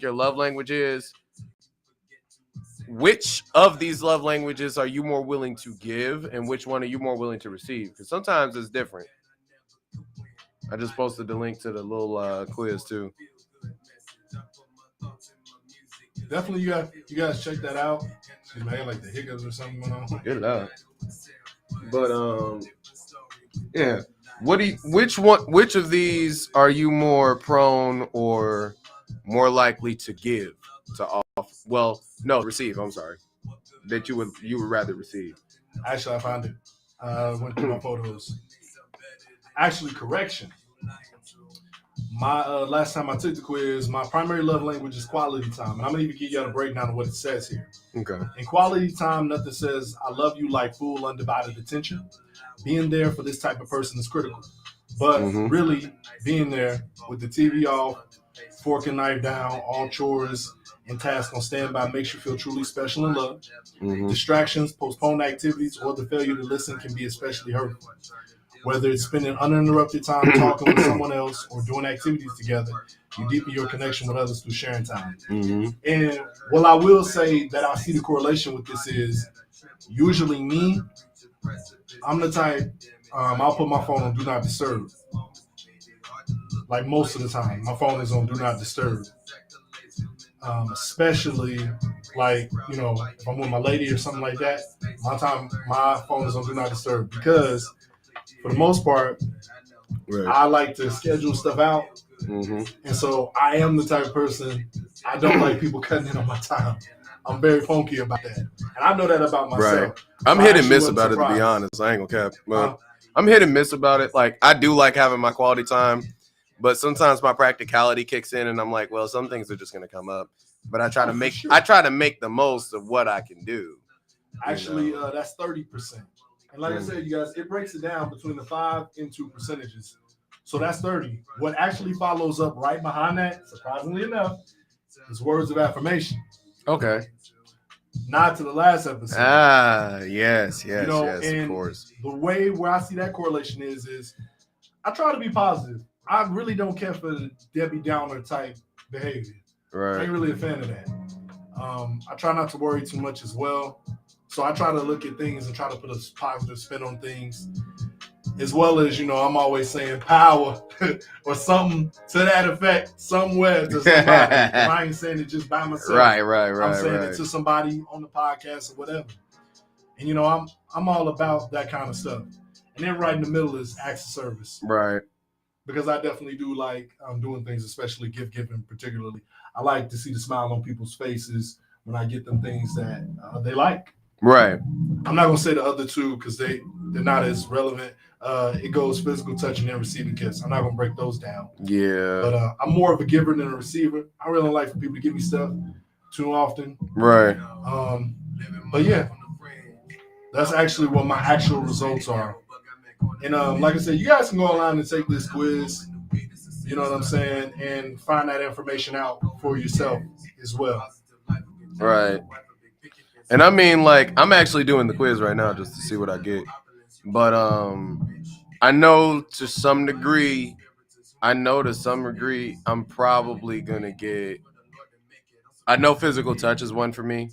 your love language is, which of these love languages are you more willing to give, and which one are you more willing to receive? Because sometimes it's different. I just posted the link to the little quiz too. Definitely, you guys check that out. Excuse me, I got like the hiccups or something going on. Good luck. But yeah. Which of these are you more prone or more likely to give to off? Well, no, receive. I'm sorry. That you would rather receive. Actually, I found it. Went through my photos. Actually, correction. My last time I took the quiz, my primary love language is quality time. And I'm gonna even give y'all a breakdown of what it says here. Okay. In quality time, nothing says I love you like full undivided attention. Being there for this type of person is critical. But really being there with the TV off, fork and knife down, all chores and tasks on standby makes you feel truly special and loved. Distractions, postponed activities, or the failure to listen can be especially hurtful. Whether it's spending uninterrupted time talking with someone else or doing activities together, you deepen your connection with others through sharing time. And what I will say that I see the correlation with this is usually me, I'm the type, I'll put my phone on Do Not Disturb. Like most of the time, my phone is on Do Not Disturb. Especially like, you know, if I'm with my lady or something like that, my phone is on Do Not Disturb because for the most part, I like to schedule stuff out. And so I am the type of person, I don't like people cutting in on my time. I'm very funky about that. And I know that about myself. Right. I'm hit and miss about it, to be honest. I ain't gonna cap. But I'm hit and miss about it. Like, I do like having my quality time, but sometimes my practicality kicks in and I'm like, well, some things are just gonna come up. But I try to make the most of what I can do. Actually, that's 30%. And like I said, you guys, it breaks it down between the 5 and 2 percentages. So that's 30. What actually follows up right behind that, surprisingly enough, is words of affirmation. Okay. Not to the last episode. Yes, you know, yes, and of course. The way where I see that correlation is I try to be positive. I really don't care for the Debbie Downer type behavior. Right. I ain't really a fan of that. I try not to worry too much as well. So I try to look at things and try to put a positive spin on things. As well as, you know, I'm always saying power or something to that effect somewhere to somebody. I ain't saying it just by myself. Right. I'm saying it to somebody on the podcast or whatever. And, you know, I'm all about that kind of stuff. And then right in the middle is acts of service. Right. Because I definitely do like doing things, especially gift giving particularly. I like to see the smile on people's faces when I get them things that they like. Right. I'm not going to say the other two because they're not as relevant. It goes physical touching and receiving gifts. I'm not going to break those down. Yeah. But I'm more of a giver than a receiver. I really don't like for people to give me stuff too often. Right. But yeah, that's actually what my actual results are. And like I said, you guys can go online and take this quiz. You know what I'm saying? And find that information out for yourself as well. Right. And I mean, like, I'm actually doing the quiz right now just to see what I get. But I know to some degree, I'm probably going to get, I know physical touch is one for me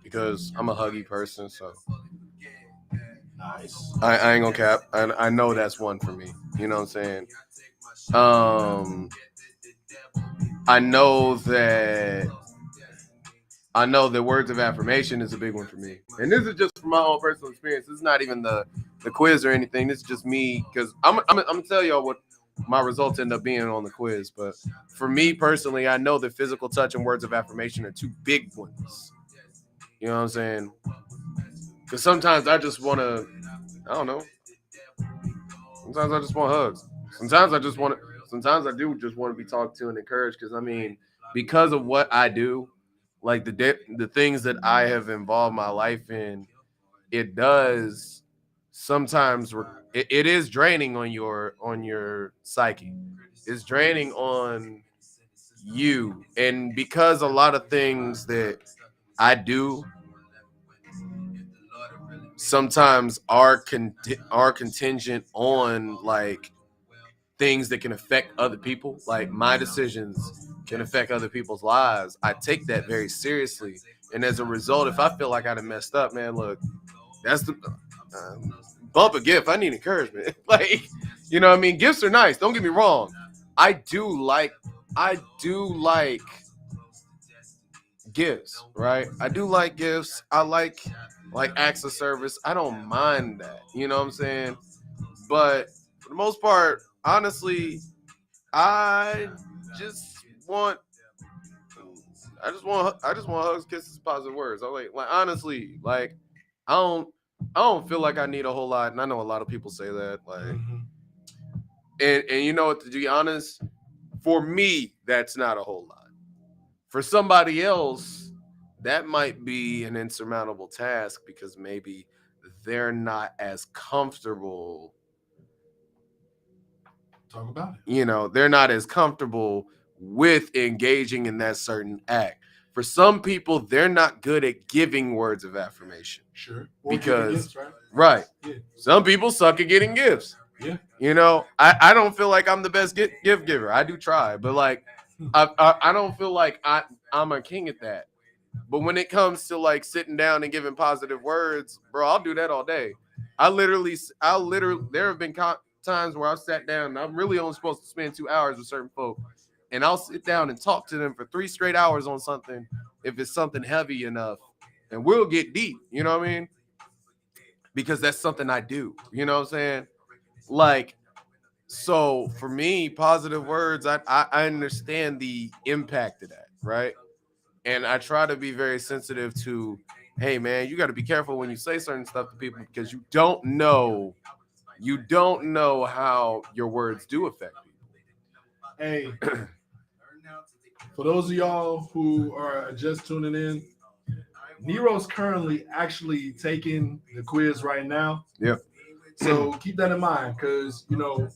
because I'm a huggy person. So Nice. I ain't going to cap. I know that's one for me. You know what I'm saying? I know that words of affirmation is a big one for me. And this is just from my own personal experience. This is not even the quiz or anything. This is just me because I'm going to tell y'all my results end up being on the quiz. But for me personally, I know that physical touch and words of affirmation are two big ones. You know what I'm saying? Because sometimes I just want to, I don't know. Sometimes I just want hugs. Sometimes I do just want to be talked to and encouraged. Because I mean, because of what I do, like the things that I have involved my life in, it does sometimes it is draining on your psyche. It's draining on you, and because a lot of things that I do sometimes are contingent on like things that can affect other people, like my decisions can affect other people's lives. I take that very seriously, and as a result, if I feel like I done messed up, man, look, that's the bump a gift. I need encouragement. Like, you know what I mean? Gifts are nice. Don't get me wrong. I do like gifts, right? I do like gifts. I like acts of service. I don't mind that. You know what I'm saying? But for the most part, honestly, I just want hugs, kisses, positive words. I like honestly, like I don't feel like I need a whole lot, and I know a lot of people say that, like, and you know what? To be honest, for me, that's not a whole lot. For somebody else, that might be an insurmountable task because maybe they're not as comfortable. Talk about it. You know, they're not as comfortable with engaging in that certain act. For some people, they're not good at giving words of affirmation. Sure. Or because gifts, right. Yeah. Some people suck at getting gifts. Yeah. You know, I don't feel like I'm the best gift giver. I do try, but like I don't feel like I'm a king at that. But when it comes to like sitting down and giving positive words, bro, I'll do that all day. I'll literally there have been times where I've sat down and I'm really only supposed to spend 2 hours with certain folk, and I'll sit down and talk to them for 3 straight hours on something if it's something heavy enough, and we'll get deep, you know what I mean? Because that's something I do, you know what I'm saying? Like, so for me, positive words, I understand the impact of that, right? And I try to be very sensitive to, hey man, you got to be careful when you say certain stuff to people because you don't know how your words do affect people. Hey, for those of y'all who are just tuning in, NeRo's currently actually taking the quiz right now. Yep. So keep that in mind, because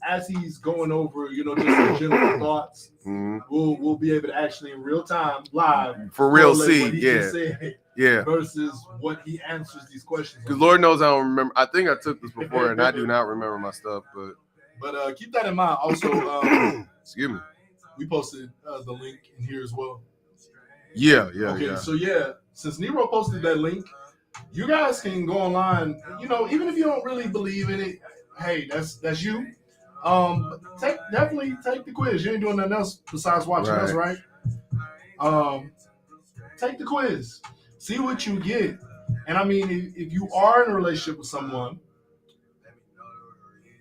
as he's going over, just the general thoughts, we'll be able to actually in real time, live, for real see, what he just said, versus what he answers these questions. Because Lord knows I don't remember. I think I took this before, and I do not remember my stuff. But keep that in mind. Also, excuse me, we posted the link in here as well. Yeah. So since NeRo posted that link, you guys can go online. Even if you don't really believe in it, hey, that's you. Definitely take the quiz. You ain't doing nothing else besides watching us, right? Take the quiz. See what you get. And I mean, if you are in a relationship with someone,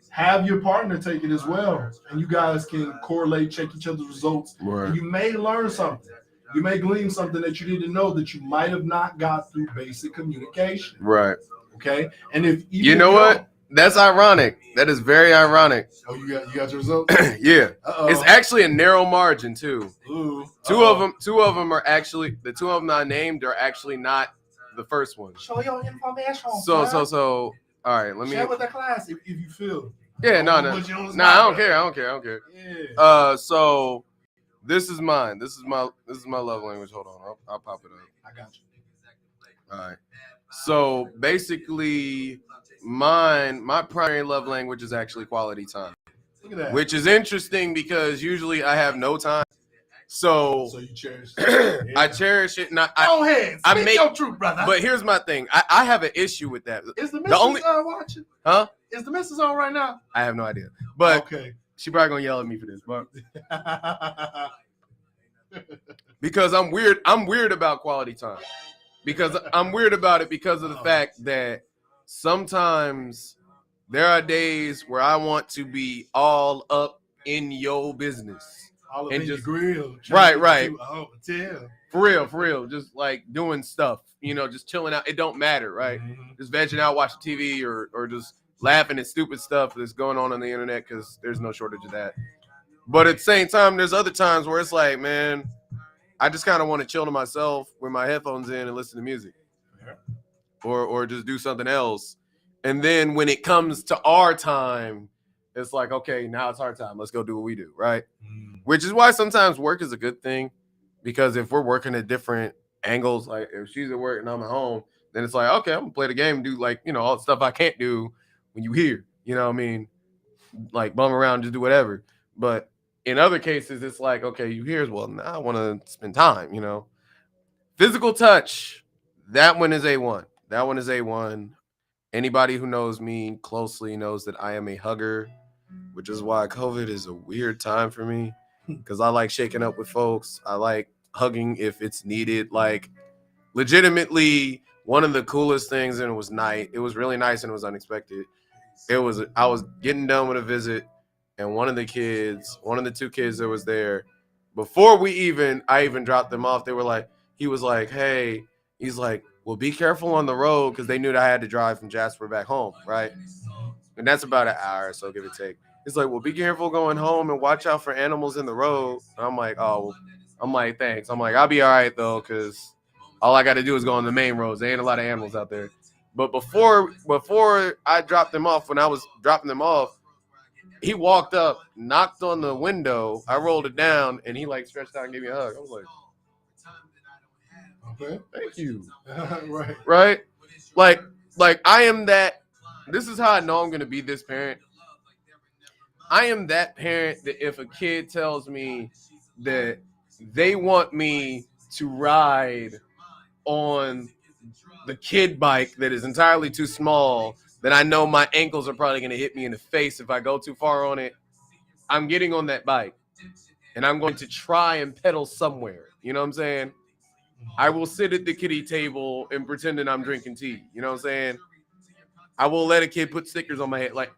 have your partner take it as well, and you guys can correlate, check each other's results. Right. And you may learn something. You may glean something that you need to know that you might have not got through basic communication. Right. Okay. And if what? That's ironic. That is very ironic. Oh, you got your results? Yeah. Uh-oh. It's actually a narrow margin too. Ooh. Two of them are actually, the two of them I named are actually not the first one. Show your information. So all right, let me share with the class if you feel. Yeah, no. I don't care. Yeah. So this is mine. This is my love language. Hold on, I'll pop it up. I got you. All right. So basically, my primary love language is actually quality time. Look at that. Which is interesting because usually I have no time. So you cherish it. I cherish it. Go ahead. Speak your truth, brother. But here's my thing. I have an issue with that. Is the missus watching? Huh? Is the missus on right now? I have no idea. But okay. She probably gonna yell at me for this, but because I'm weird about quality time. Because I'm weird about it because of the fact that sometimes there are days where I want to be all up in your business. All and in just your grill. right. Hotel. For real. Just like doing stuff, just chilling out. It don't matter, right? Mm-hmm. Just vegging out, watching TV, or just laughing at stupid stuff that's going on the internet, because there's no shortage of that. But at the same time, there's other times where it's like, man, I just kind of want to chill to myself with my headphones in and listen to music, or just do something else. And then when it comes to our time, it's like, okay, now it's our time. Let's go do what we do, right? Which is why sometimes work is a good thing, because if we're working at different angles, like if she's at work and I'm at home, then it's like, okay, I'm gonna play the game and do like, all the stuff I can't do when you here. You know what I mean? Like bum around, just do whatever. But in other cases, it's like, okay, you here as well. Now I want to spend time, Physical touch, that one is A1. That one is A1. Anybody who knows me closely knows that I am a hugger, which is why COVID is a weird time for me, because I like shaking up with folks. I like hugging if it's needed. Like, legitimately, one of the coolest things, and it was nice. It was really nice and it was unexpected. I was getting done with a visit, and one of the two kids that was there, before I even dropped them off, he was like, hey, he's like, well, be careful on the road, because they knew that I had to drive from Jasper back home, right? And that's about an hour, so give or take. He's like, well, be careful going home and watch out for animals in the road. And I'm like, thanks. I'm like, I'll be all right, though, because all I got to do is go on the main roads. There ain't a lot of animals out there. But before I dropped them off, when I was dropping them off, he walked up, knocked on the window. I rolled it down, and he like stretched out and gave me a hug. I was like, okay, thank you. Right? Like I am that. This is how I know I'm going to be this parent. I am that parent that if a kid tells me that they want me to ride on the kid bike that is entirely too small, that I know my ankles are probably going to hit me in the face if I go too far on it, I'm getting on that bike and I'm going to try and pedal somewhere. You know what I'm saying? I will sit at the kiddie table and pretend that I'm drinking tea. You know what I'm saying? I will let a kid put stickers on my head, like,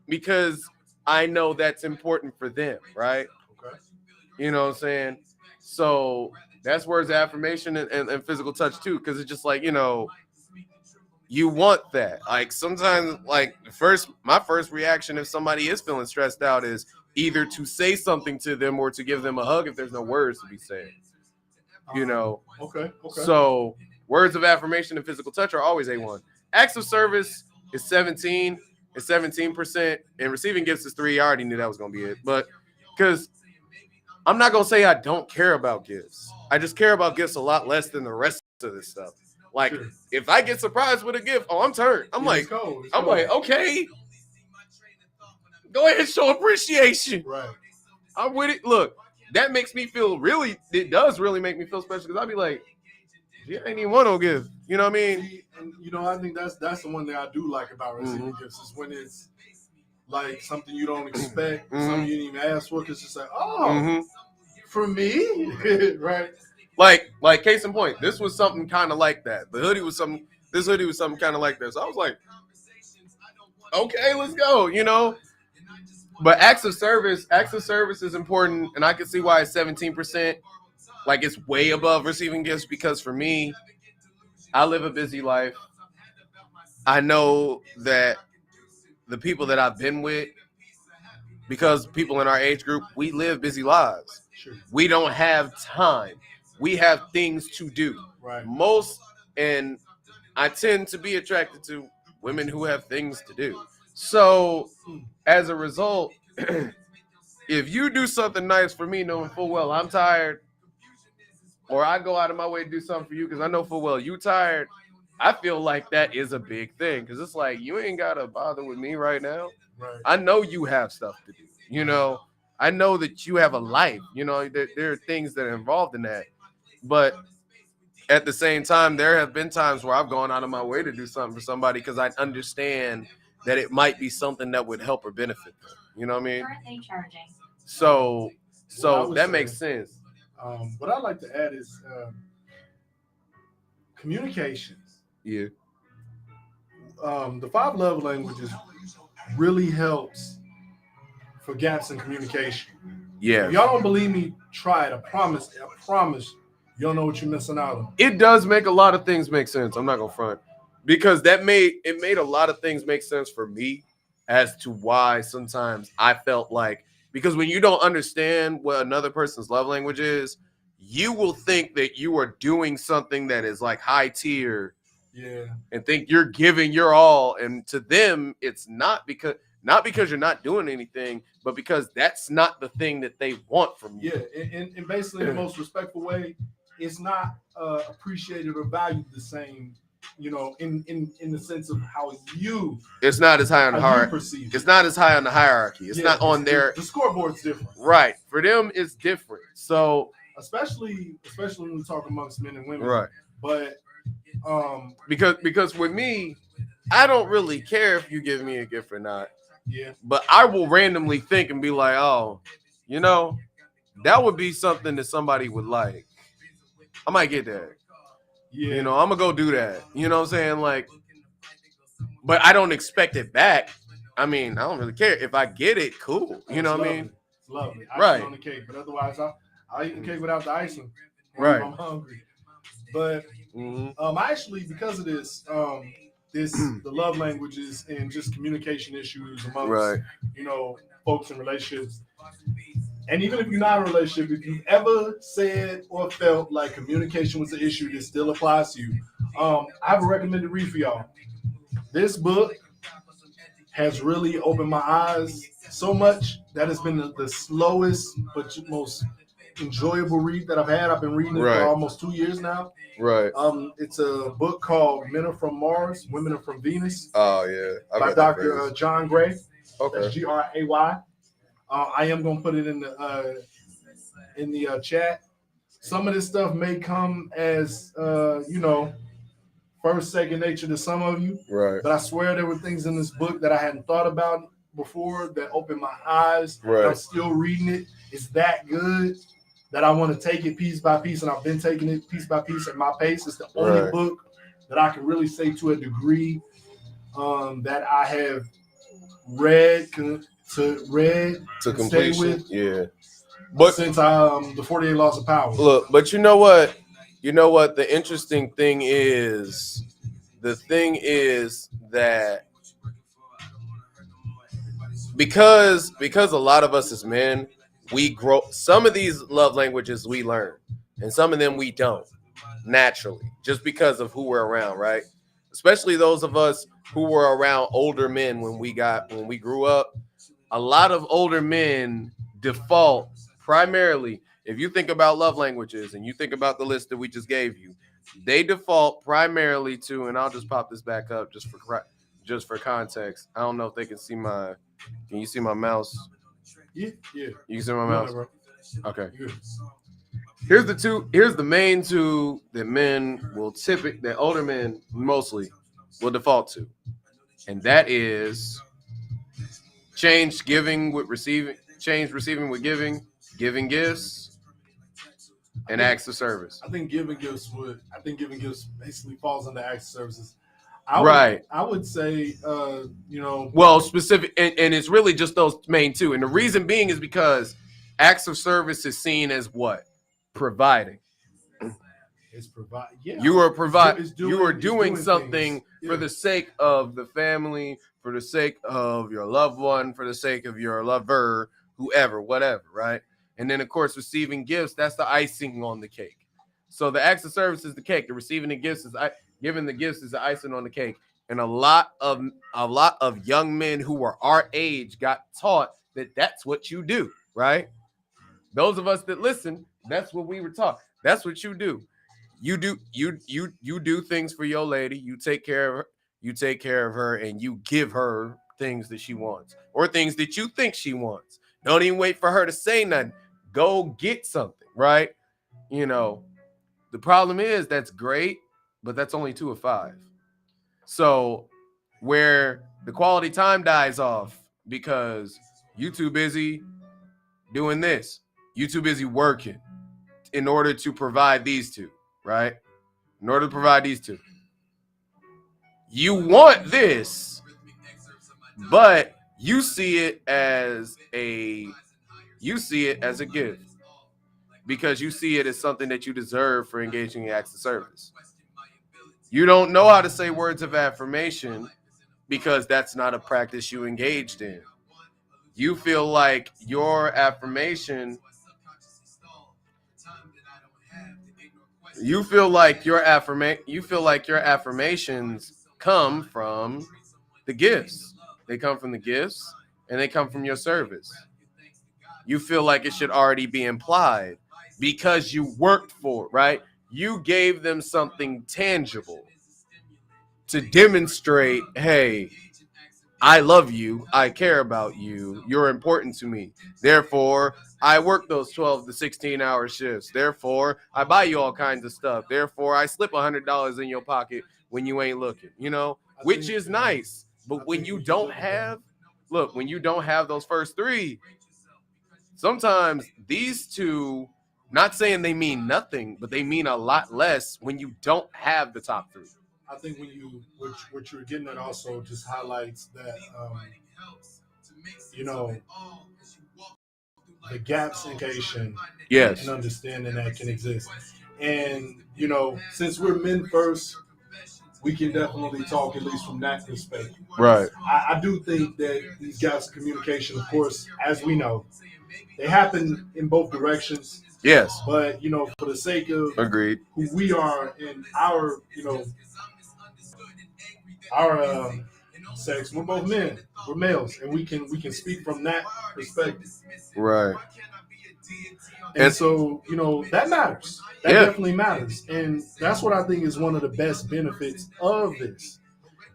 because I know that's important for them, right? Okay. You know what I'm saying? So that's words of affirmation and physical touch too, because it's just like, you want that. Like sometimes, like my first reaction if somebody is feeling stressed out is either to say something to them or to give them a hug if there's no words to be said. Okay. So words of affirmation and physical touch are always A1. Acts of service is 17. It's 17%, and receiving gifts is 3. I already knew that was gonna be it, but because I'm not gonna say I don't care about gifts. I just care about gifts a lot less than the rest of this stuff. Like, if I get surprised with a gift, I'm turned. I'm like, okay, go ahead and show appreciation. Right. I'm with it. Look, that makes me feel it does really make me feel special, because I'll be like, you ain't even want no gift. You know what I mean? And, I think that's the one thing I do like about receiving gifts is when it's like something you don't expect, something you didn't even ask for, because it's like, for me? Right? Like case in point, this was something kind of like that. This hoodie was something kind of like that. So I was like, okay, let's go, But acts of service is important, and I can see why it's 17%. Like, it's way above receiving gifts, because for me, I live a busy life. I know that the people that I've been with, because people in our age group, we live busy lives. Sure. We don't have time. We have things to do. Right. And I tend to be attracted to women who have things to do. So, as a result, if you do something nice for me, knowing full well I'm tired, or I go out of my way to do something for you because I know full well you tired, I feel like that is a big thing, because it's like, you ain't got to bother with me right now. Right. I know you have stuff to do. I know that you have a life. There are things that are involved in that. But at the same time, there have been times where I've gone out of my way to do something for somebody because I understand that it might be something that would help or benefit them. You know what I mean? Currently charging. So that makes sense. What I'd like to add is communications. Yeah. The 5 love languages really helps for gaps in communication. Yeah. If y'all don't believe me, try it. I promise. You don't know what you're missing out on. It does make a lot of things make sense. I'm not gonna front, because it made a lot of things make sense for me as to why sometimes I felt like, because when you don't understand what another person's love language is, you will think that you are doing something that is like high tier, and think you're giving your all, and to them it's not because you're not doing anything, but because that's not the thing that they want from you. Yeah, and basically in the most respectful way, it's not appreciated or valued the same, in the sense of how you. It's not as high on the hierarchy. It's not as high on the hierarchy. It's not on there. The scoreboard's different. Right. For them, it's different. So especially when we talk amongst men and women. Right. But because with me, I don't really care if you give me a gift or not. Yeah. But I will randomly think and be like, oh, that would be something that somebody would like. I might get that. Yeah. I'm gonna go do that. You know what I'm saying? Like, but I don't expect it back. I mean, I don't really care. If I get it, cool. You know what I mean? It's lovely. Icing Right. on the cake. But otherwise, I eat the cake without the icing. Right. I'm hungry. But I actually, because of this, the love languages and just communication issues amongst, folks in relationships. And even if you're not in a relationship, if you've ever said or felt like communication was an issue that still applies to you, I have a recommended read for y'all. This book has really opened my eyes so much that it's been the slowest but most enjoyable read that I've had. I've been reading it for almost 2 years now. Right. It's a book called Men Are From Mars, Women Are From Venus. Oh, yeah. By Dr. John Gray. Okay. That's Gray. I am going to put it in the chat. Some of this stuff may come as, first, second nature to some of you. Right. But I swear there were things in this book that I hadn't thought about before that opened my eyes. Right. I'm still reading it. It's that good that I want to take it piece by piece, and I've been taking it piece by piece at my pace. It's the only book that I can really say to a degree that I have read to completion. Stay with. Yeah. But since the 48 Laws of Power. Look, but you know what? The interesting thing is, that because a lot of us as men, we grow, some of these love languages we learn, and some of them we don't naturally, just because of who we're around, right? Especially those of us who were around older men when we grew up. A lot of older men default primarily, if you think about love languages and you think about the list that we just gave you, they default primarily to, and I'll just pop this back up just for context. I don't know if they can see can you see my mouse? Yeah. You can see my mouse? No, okay. Here's the main two that that older men mostly will default to. And that is change receiving with giving gifts, and acts of service. I think giving gifts basically falls under acts of services. I would say, well, specific, and it's really just those main two. And the reason being is because acts of service is seen as what? Providing. It's provide. Yeah. You are doing something for the sake of the family, for the sake of your loved one, for the sake of your lover, whoever, whatever, right? And then, of course, receiving gifts, that's the icing on the cake. So the acts of service is the cake. The receiving the gifts is giving the gifts is the icing on the cake. And a lot of young men who were our age got taught that that's what you do, right? Those of us that listen, that's what we were taught. That's what you do. You do things for your lady. You take care of her. You take care of her, and you give her things that she wants or things that you think she wants. Don't even wait for her to say nothing. Go get something, right? The problem is that's great, but that's only 2 of 5. So where the quality time dies off because you too busy doing this, you too busy working in order to provide these two, right? In order to provide these two. You want this, but you see it as a gift because you see it as something that you deserve for engaging in acts of service. You don't know how to say words of affirmation because that's not a practice you engaged in. You feel like your affirmation affirmations come from the gifts. They come from the gifts and they come from your service. You feel like it should already be implied because you worked for it, right? You gave them something tangible to demonstrate, hey, I love you, I care about you, you're important to me. Therefore, I work those 12 to 16-hour shifts. Therefore, I buy you all kinds of stuff. Therefore, I slip $100 in your pocket when you ain't looking, which is nice. But when you don't have those first three, sometimes these two, not saying they mean nothing, but they mean a lot less when you don't have the top three. I think what you're getting at also just highlights that, the gaps in communication Yes. and understanding that can exist. And, since we're men first, we can definitely talk at least from that perspective. Right. I do think that these gaps in communication, of course, as we know, they happen in both directions. Yes. But, for the sake of agreed who we are and our, our sex, we're both men, we're males, and we can speak from that perspective. Right. And so, that matters. That definitely matters. And that's what I think is one of the best benefits of this.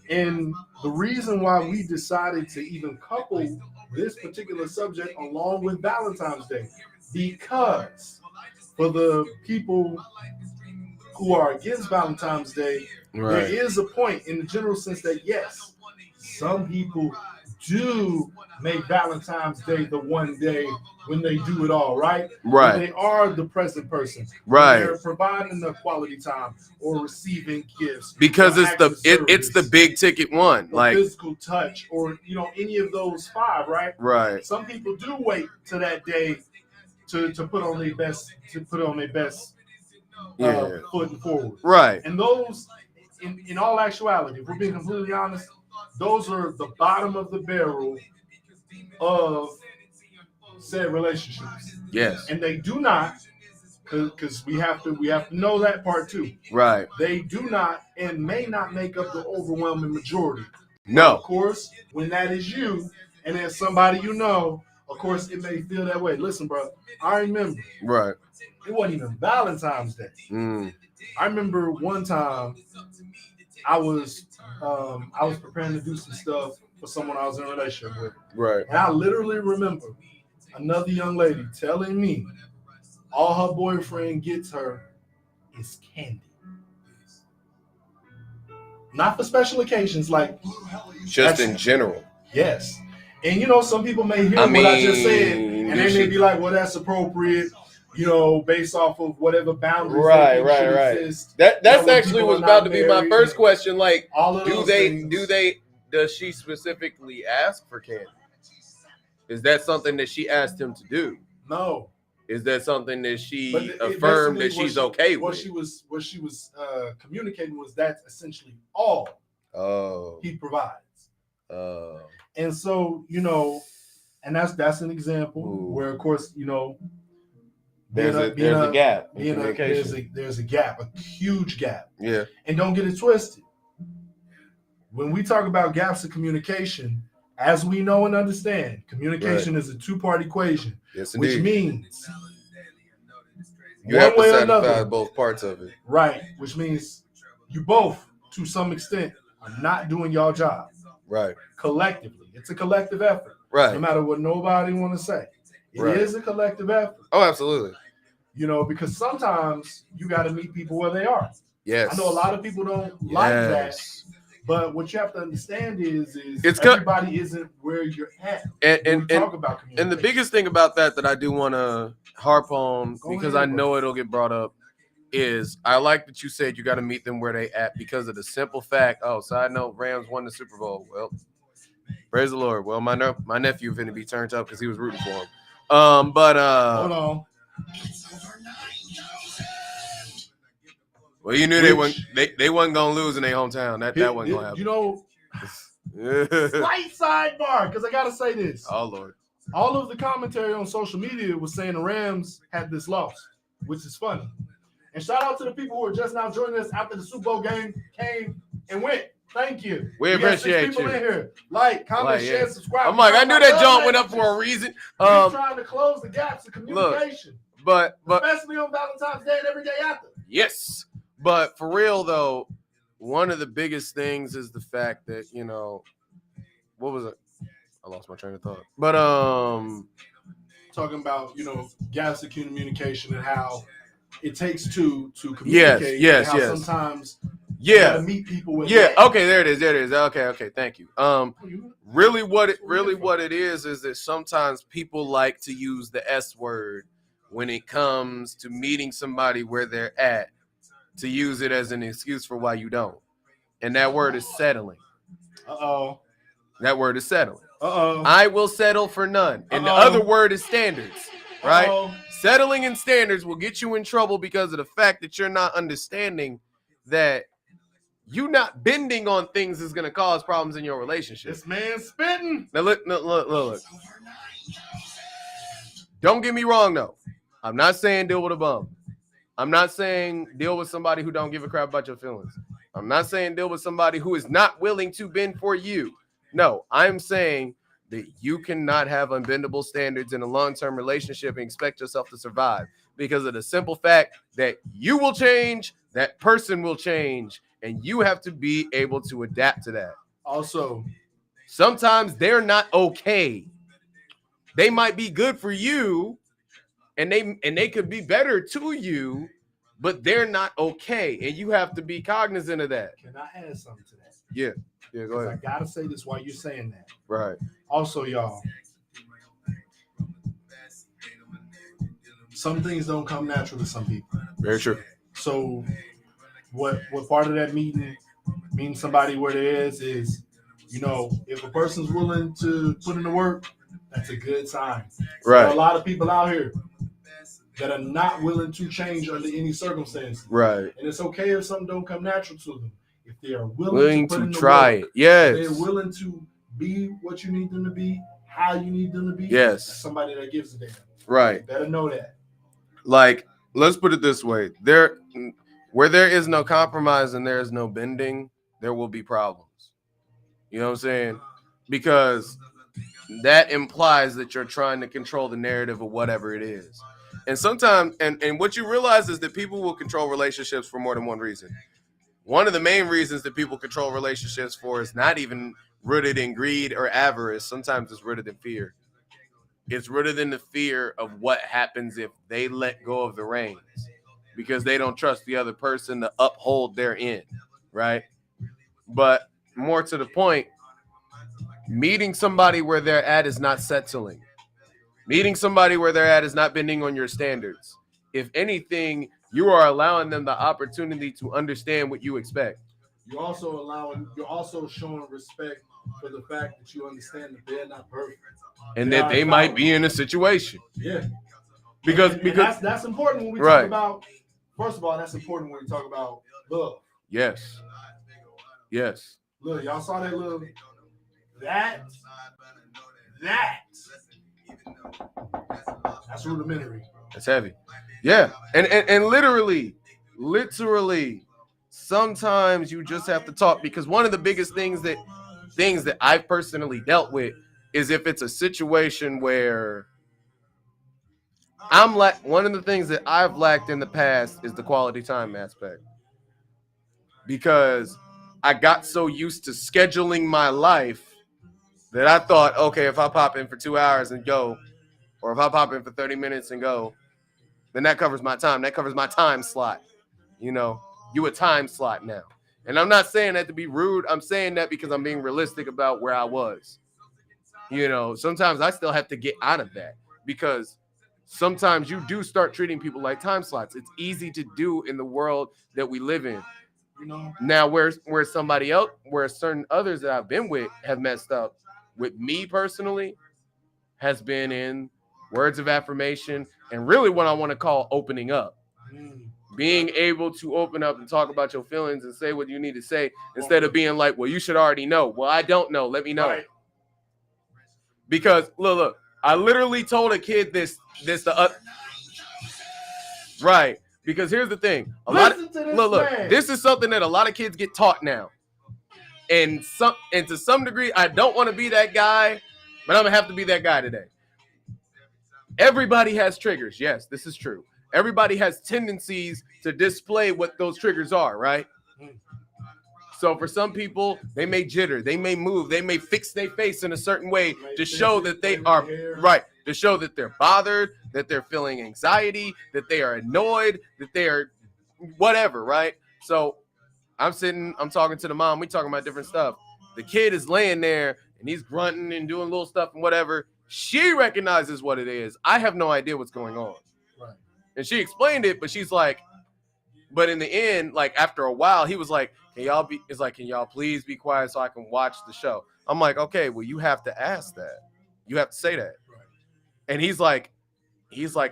And the reason why we decided to even couple this particular subject along with Valentine's Day, because for the people who are against Valentine's Day, there is a point in the general sense that, yes, some people do make Valentine's Day the one day when they do it all, right? Right. When they are the present person. Right. When they're providing the quality time or receiving gifts. Because it's the big ticket one. Like physical touch or, any of those five, right? Right. Some people do wait to that day to put on their best foot forward. Right. And those, in all actuality, if we're being completely honest, those are the bottom of the barrel of said relationships. Yes. And they do not, because we have to know that part too. Right. They do not and may not make up the overwhelming majority. No. But of course, when that is you, and then somebody of course, it may feel that way. Listen, bro, I remember. Right. It wasn't even Valentine's Day. I remember one time I was preparing to do some stuff for someone I was in a relationship with. Right. And I literally remember another young lady telling me all her boyfriend gets her is candy. Not for special occasions, like just in general. Yes. And some people may hear what I just said, and they may be like, well, that's appropriate, based off of whatever boundaries right. exist. That's actually was about to be my first question. Like, all of does she specifically ask for candy? Is that something that she asked him to do? No. Is that something that she affirmed that she's okay with? What she was communicating was that's essentially all he provides. And so, and that's an example where, of course, there's a gap in communication. There's a gap, a huge gap. Yeah. And don't get it twisted. When we talk about gaps in communication, as we know and understand, communication is a two-part equation. Yes, which means you have to satisfy both parts of it. Right. Which means you both, to some extent, are not doing your job. Right. Collectively. It's a collective effort. Right. No matter what nobody want to say. It is a collective effort. Oh, absolutely. Because sometimes you got to meet people where they are. Yes. I know a lot of people don't like that. But what you have to understand is everybody isn't where you're at. And talk about communication. And the biggest thing about that I do want to harp on, because I know it'll get brought up, is I like that you said you got to meet them where they at because of the simple fact. Oh, side note, Rams won the Super Bowl. Well, Praise the Lord. Well, my nephew finna be turned up because he was rooting for him. Hold on. Well, you knew they wasn't gonna lose in their hometown. That wasn't gonna happen. You know, slight sidebar, because I gotta say this. Oh Lord. All of the commentary on social media was saying the Rams had this loss, which is funny. And shout out to the people who are just now joining us after the Super Bowl game came and went. Thank you. We appreciate people you. In here. Like, comment, share, subscribe. I'm like, I knew that jump went up for a reason. We're trying to close the gaps of communication. But especially on Valentine's Day and every day after. Yes. But for real though, one of the biggest things is the fact that, what was it? I lost my train of thought. But talking about, gaps of communication and how it takes two to communicate. Yes. Sometimes you gotta meet people with okay, there it is. Okay, thank you. Really what it is that sometimes people like to use the S word when it comes to meeting somebody where they're at, to use it as an excuse for why you don't. And that word is settling. That word is settling. I will settle for none. And the other word is standards, right? Settling and standards will get you in trouble because of the fact that you're not understanding that you not bending on things is going to cause problems in your relationship. This man's spitting. Now look. Don't get me wrong, though. I'm not saying deal with a bum. I'm not saying deal with somebody who don't give a crap about your feelings. I'm not saying deal with somebody who is not willing to bend for you. No, I'm saying that you cannot have unbendable standards in a long-term relationship and expect yourself to survive because of the simple fact that you will change, that person will change, and you have to be able to adapt to that. Also, sometimes they're not okay. They might be good for you, and they could be better to you, but they're not okay, and you have to be cognizant of that. Can I add something to that? Yeah, go ahead. I gotta say this while you're saying that. Right. Also, y'all, some things don't come natural to some people. Very true. So, what part of that meeting somebody where there is if a person's willing to put in the work, that's a good sign. Right. There are a lot of people out here that are not willing to change under any circumstances. Right. And it's okay if something don't come natural to them. If they are willing to try it. Yes. They're willing to be what you need them to be, how you need them to be. Yes. That's somebody that gives a damn. Right. You better know that. Like, let's put it this way. Where there is no compromise and there is no bending, there will be problems. You know what I'm saying? Because that implies that you're trying to control the narrative of whatever it is. And sometimes, and what you realize is that people will control relationships for more than one reason. One of the main reasons that people control relationships for is not even rooted in greed or avarice. Sometimes it's rooted in fear. It's rooted in the fear of what happens if they let go of the reins because they don't trust the other person to uphold their end, right? But more to the point, meeting somebody where they're at is not settling. Meeting somebody where they're at is not bending on your standards. If anything, you are allowing them the opportunity to understand what you expect. You're also showing respect for the fact that you understand that they're not perfect. And that they might be in a situation. Yeah. Because that's important when we talk about, first of all, that's important when we talk about love. Yes. Yes. Look, y'all saw that little that's rudimentary. That's heavy. Yeah. And literally, sometimes you just have to talk, because one of the biggest things that I've personally dealt with is if it's a situation where one of the things that I've lacked in the past is the quality time aspect. Because I got so used to scheduling my life that I thought, okay, if I pop in for 2 hours and go, or if I pop in for 30 minutes and go, then that covers my time. That covers my time slot. You a time slot now. And I'm not saying that to be rude. I'm saying that because I'm being realistic about where I was. Sometimes I still have to get out of that, because sometimes you do start treating people like time slots. It's easy to do in the world that we live in. Now, where certain others that I've been with have messed up with me personally has been in words of affirmation and really what I want to call opening up. Being able to open up and talk about your feelings and say what you need to say instead of being like, well, you should already know. Well, I don't know. Let me know. Right. Because look, I literally told a kid this right. Because here's the thing. This is something that a lot of kids get taught now. And to some degree, I don't want to be that guy, but I'm gonna have to be that guy today. Everybody has triggers. Yes, this is true. Everybody has tendencies to display what those triggers are, right? So for some people, they may jitter, they may move, they may fix their face in a certain way to show that they are right, to show that they're bothered, that they're feeling anxiety, that they are annoyed, that they are whatever, right? So I'm talking to the mom, we talking about different stuff. The kid is laying there and he's grunting and doing little stuff and whatever. She recognizes what it is. I have no idea what's going on. Right. And she explained it, but she's like, but in the end, like after a while, he was like, can y'all please be quiet so I can watch the show? I'm like, okay, well, you have to ask that. You have to say that. Right. And he's like,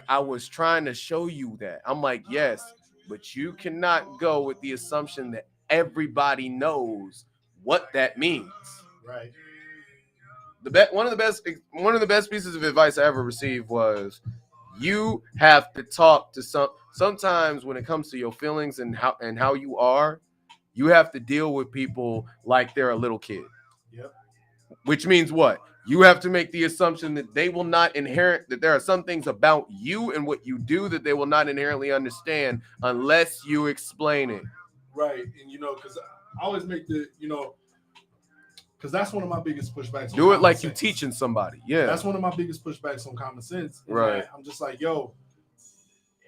I was trying to show you that. I'm like, yes, but you cannot go with the assumption that everybody knows what that means. Right. One of the best pieces of advice I ever received was you have to talk to sometimes when it comes to your feelings and how you are, you have to deal with people like they're a little kid. Yep. Which means what? You have to make the assumption that they will not that there are some things about you and what you do that they will not inherently understand unless you explain it. Right. And because I always make because that's one of my biggest pushbacks. Do it like you're teaching somebody. Yeah. That's one of my biggest pushbacks on common sense. Right. I'm just like, yo,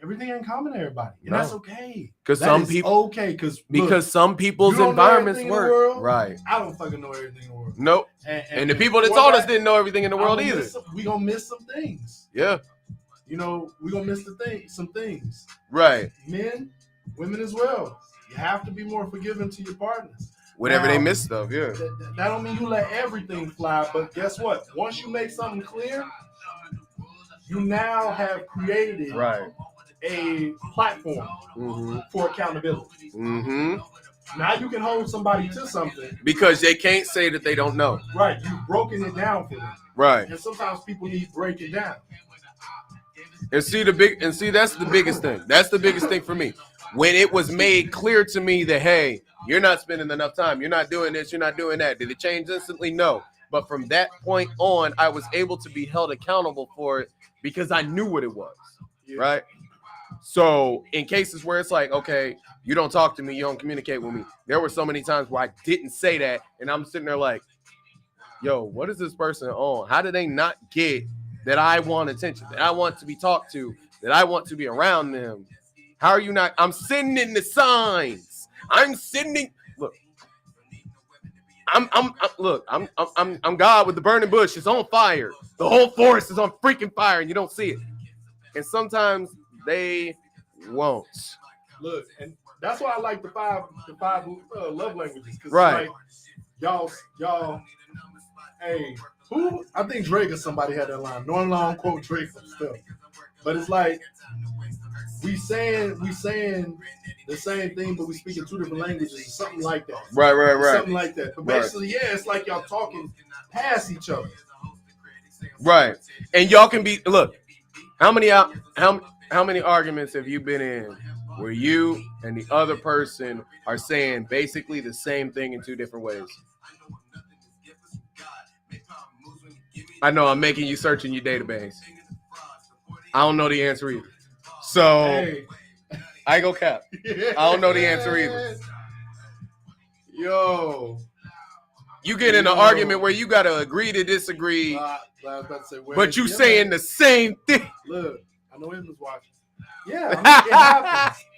everything ain't common to everybody. And that's okay. Because some people okay. Because some people's environments work. Right. I don't fucking know everything in the world. Nope. And the people that taught us didn't know everything in the world either. We gonna miss some things. Yeah. We gonna miss some things. Right. Men, women as well. You have to be more forgiving to your partners. Whenever they miss stuff, yeah. That don't mean you let everything fly, but guess what? Once you make something clear, you now have created a platform for accountability. Mm-hmm. Now you can hold somebody to something. Because they can't say that they don't know. Right. You've broken it down for them. Right. And sometimes people need breaking down. And see that's the biggest thing. That's the biggest thing for me. When it was made clear to me that, hey, you're not spending enough time, you're not doing this, you're not doing that. Did it change instantly? No. But from that point on, I was able to be held accountable for it because I knew what it was. Yeah. Right? So in cases where it's like, okay, you don't talk to me, you don't communicate with me. There were so many times where I didn't say that, and I'm sitting there like, yo, what is this person on? How do they not get that I want attention, that I want to be talked to, that I want to be around them? How are you not? I'm sending the signs. I'm sending. Look, I'm God with the burning bush. It's on fire. The whole forest is on freaking fire, and you don't see it. And sometimes they won't. Look, and that's why I like the five love languages. Right. Like, y'all. Hey, who? I think Drake or somebody had that line. No one long quote Drake stuff, but it's like. We saying the same thing, but we speak in two different languages, something like that. Right. Something like that. But basically, yeah, it's like y'all talking past each other. Right. And y'all can be how many arguments have you been in where you and the other person are saying basically the same thing in two different ways? I know I'm making you search in your database. I don't know the answer either. So, hey. I ain't gonna cap. I don't know the answer either. Yo. You get in an argument where you gotta agree to disagree, but you saying the same thing. Look, I know him was watching. Yeah, I mean,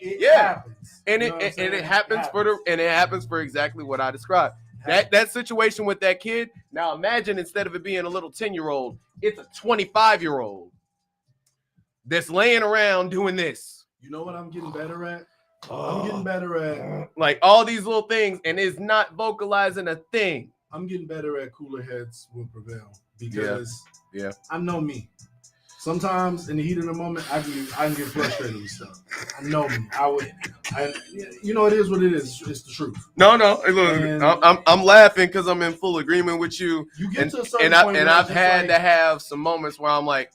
it happens. It happens. And it happens for exactly what I described. That situation with that kid. Now imagine instead of it being a little 10-year-old, it's a 25-year-old. That's laying around doing this. You know what I'm getting better at? I'm getting better at like all these little things, and is not vocalizing a thing. I'm getting better at cooler heads will prevail because Yeah. I know me. Sometimes in the heat of the moment, I can get frustrated with stuff. I know me. You know, it is what it is. It's the truth. No. Look, I'm laughing because I'm in full agreement with you. You get to a certain and point, and I've had to have some moments where I'm like,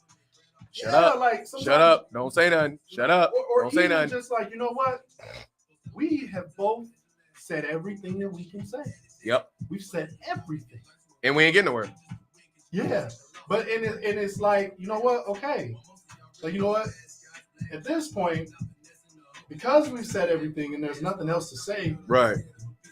shut up, don't say nothing, shut up, or don't say nothing. Just like, you know what? We have both said everything that we can say. Yep. We've said everything. And we ain't getting nowhere. Yeah. But and it's like, you know what? Okay. Like, you know what? At this point, because we've said everything and there's nothing else to say, right?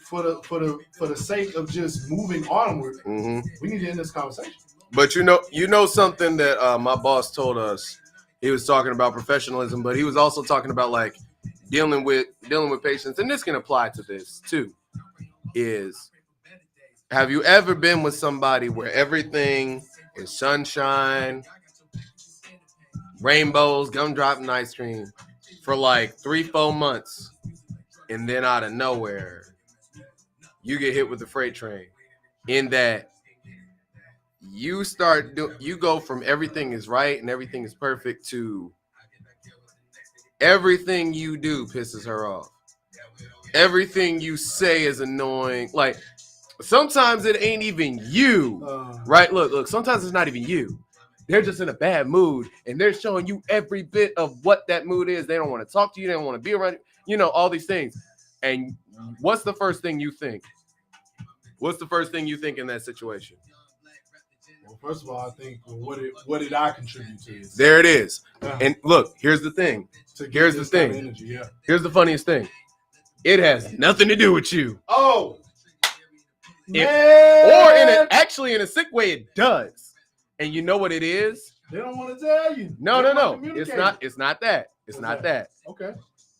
For the sake of just moving onward, we need to end this conversation. But you know something that my boss told us. He was talking about professionalism, but he was also talking about like dealing with patients, and this can apply to this too. Is have you ever been with somebody where everything is sunshine, rainbows, gumdrop, and ice cream for like 3-4 months, and then out of nowhere you get hit with the freight train? In that you go from everything is right and everything is perfect to everything you do pisses her off. Everything you say is annoying. Like sometimes it ain't even you, right? Look, sometimes it's not even you. They're just in a bad mood and they're showing you every bit of what that mood is. They don't want to talk to you. They don't want to be around you. You know, all these things. And what's the first thing you think? What's the first thing you think in that situation? Well, first of all, I think, what did I contribute to this? There it is. And look, here's the thing. Here's the thing. Energy, yeah. Here's the funniest thing. It has nothing to do with you. Oh, man. Actually, in a sick way, it does. And you know what it is? They don't want to tell you. No. It's not that. It's not that. Okay.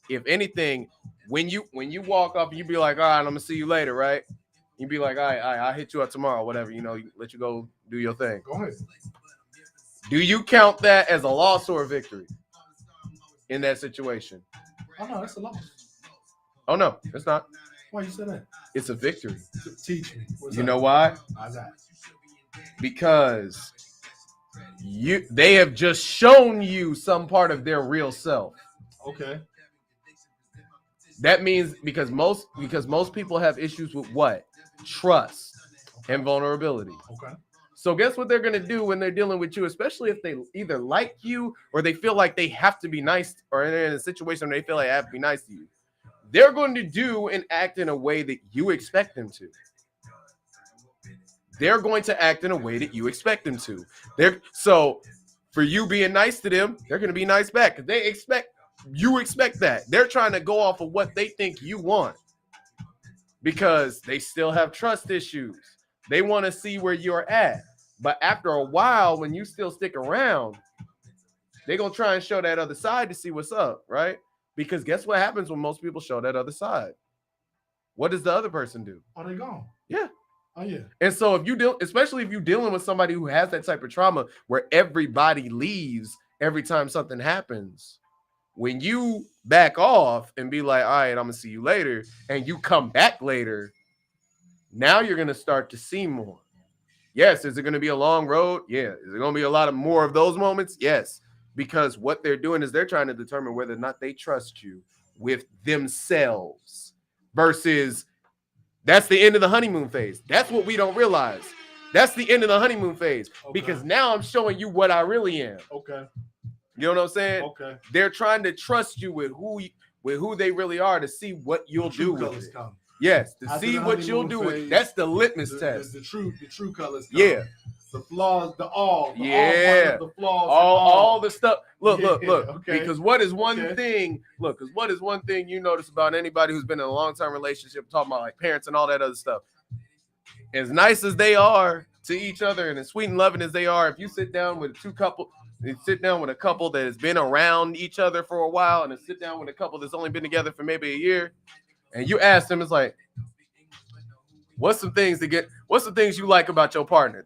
If anything, when you walk up, you be like, all right, I'm gonna see you later, right? You be like, all right, I'll hit you up tomorrow, whatever. You know, let you go do your thing. Go ahead. Do you count that as a loss or a victory in that situation? Oh no, that's a loss. Oh no, it's not. Why you say that? It's a victory. Teach me. You know why? Because they have just shown you some part of their real self. Okay. That means because most people have issues with what? Trust and vulnerability. Okay. So guess what they're going to do when they're dealing with you, especially if they either like you or they feel like they have to be nice, or they're in a situation where they feel like they have to be nice to you. They're going to do and act in a way that you expect them to. They're going to act in a way that you expect them to. So for you being nice to them, they're going to be nice back because you expect that. They're trying to go off of what they think you want because they still have trust issues. They want to see where you're at. But after a while, when you still stick around, they're going to try and show that other side to see what's up, right? Because guess what happens when most people show that other side? What does the other person do? Oh, they gone. Yeah. Oh, yeah. And so especially if you're dealing with somebody who has that type of trauma where everybody leaves every time something happens, when you back off and be like, all right, I'm going to see you later, and you come back later, now you're going to start to see more. Yes. Is it going to be a long road? Yeah. Is it going to be a lot of more of those moments? Yes. Because what they're doing is they're trying to determine whether or not they trust you with themselves versus that's the end of the honeymoon phase. That's what we don't realize. That's the end of the honeymoon phase because now I'm showing you what I really am. Okay. You know what I'm saying? Okay. They're trying to trust you with who they really are to see what you'll do with it. Come. Yes, to see what you'll do with it. That's the litmus test. The true colors come. Yeah. The flaws, all yeah. The flaws, all the stuff. Look. Okay. Because what is one thing? Look, because what is one thing you notice about anybody who's been in a long-term relationship, talking about like parents and all that other stuff? As nice as they are to each other and as sweet and loving as they are, if you sit down with a couple that has been around each other for a while, and then sit down with a couple that's only been together for maybe a year, and you ask them, it's like, what's some things you like about your partner?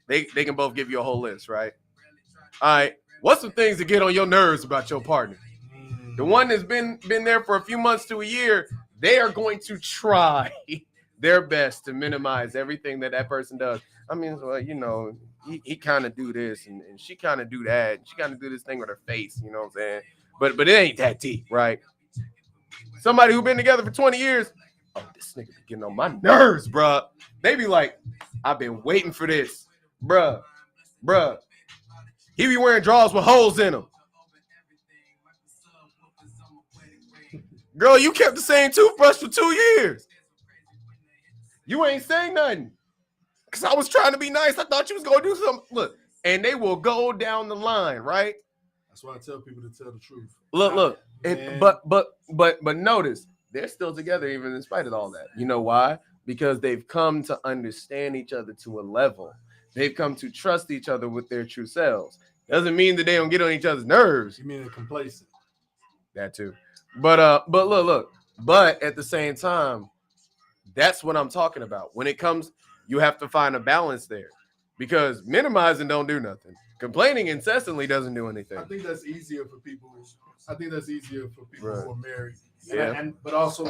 They can both give you a whole list, right? All right. What's some things that get on your nerves about your partner? The one that's been there for a few months to a year, they are going to try their best to minimize everything that person does. I mean, well, you know, he kind of do this and she kind of do that. And she kind of do this thing with her face, you know what I'm saying? But it ain't that deep, right? Somebody who been together for 20 years, oh, this nigga be getting on my nerves, bruh. They be like, I've been waiting for this, bruh. He be wearing drawers with holes in them. Girl, you kept the same toothbrush for 2 years. You ain't saying nothing. Because I was trying to be nice. I thought you was going to do something. Look, and they will go down the line, right? That's why I tell people to tell the truth. Look. And, but notice, they're still together even in spite of all that. You know why? Because they've come to understand each other to a level. They've come to trust each other with their true selves. Doesn't mean that they don't get on each other's nerves. You mean they're complacent? That too. But look. But at the same time, that's what I'm talking about. When it comes, you have to find a balance there, because minimizing don't do nothing. Complaining incessantly doesn't do anything. I think that's easier for people. Who are married. Yeah. But also,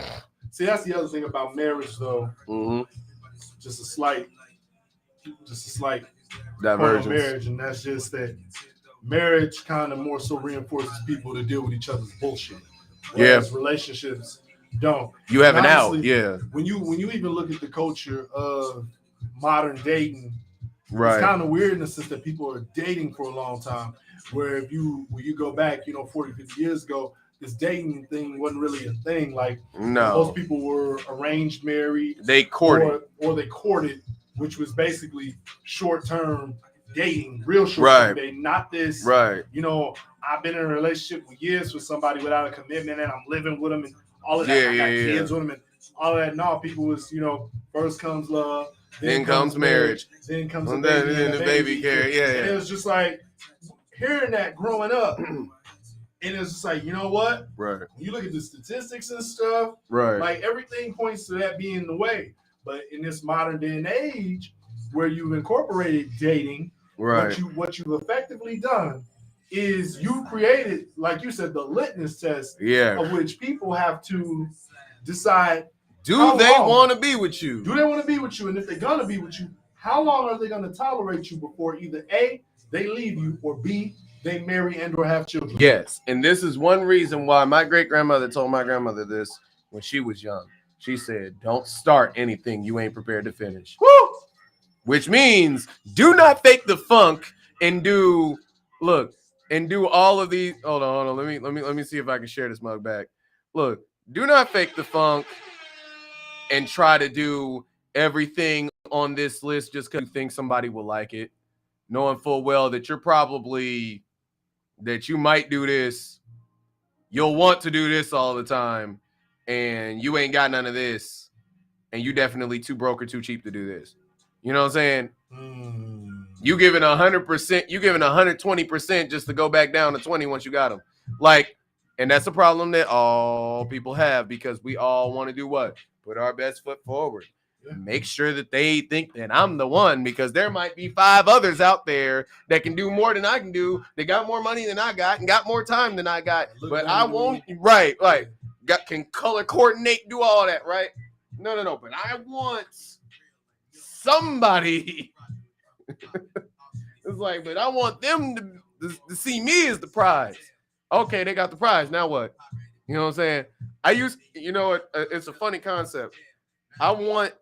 see, that's the other thing about marriage, though. Mm-hmm. Just a slight divergence. Marriage, and that's just that marriage kind of more so reinforces people to deal with each other's bullshit. Whereas relationships don't. You have an out, yeah. When you even look at the culture of modern dating, right, it's kind of weird in the sense that people are dating for a long time. Where when you go back, 40, 50 years ago, this dating thing wasn't really a thing. Like, most people were arranged married. They courted. Or they courted, which was basically short-term dating, real short-term dating, not this, I've been in a relationship for years with somebody without a commitment and I'm living with them and all of that. I got kids with them and all of that. No, people was, first comes love, then comes marriage, then comes the baby care. Yeah. And it was just like hearing that growing up. And it's just like, you know what? Right. When you look at the statistics and stuff, like everything points to that being the way. But in this modern day and age, where you've incorporated dating, what you've effectively done is you created, like you said, the litmus test of which people have to decide. Do they want to be with you? Do they want to be with you? And if they're going to be with you, how long are they going to tolerate you before either A, they leave you, or B, they marry and or have children? Yes. And this is one reason why my great-grandmother told my grandmother this when she was young. She said, don't start anything you ain't prepared to finish. Woo! Which means do not fake the funk and do all of these. Hold on. Let me see if I can share this mug back. Look, do not fake the funk and try to do everything on this list just because you think somebody will like it, knowing full well that you might do this, you'll want to do this all the time, and you ain't got none of this, and you definitely too broke or too cheap to do this. You know what I'm saying? You giving 100%, you giving 120% just to go back down to 20 once you got them. Like, and that's a problem that all people have, because we all want to do what? Put our best foot forward. Make sure that they think that I'm the one, because there might be 5 others out there that can do more than I can do. They got more money than I got and got more time than I got. But I won't, can color coordinate, do all that, right? No. But I want somebody. It's like, but I want them to see me as the prize. Okay, they got the prize. Now what? You know what I'm saying? It's a funny concept. I want,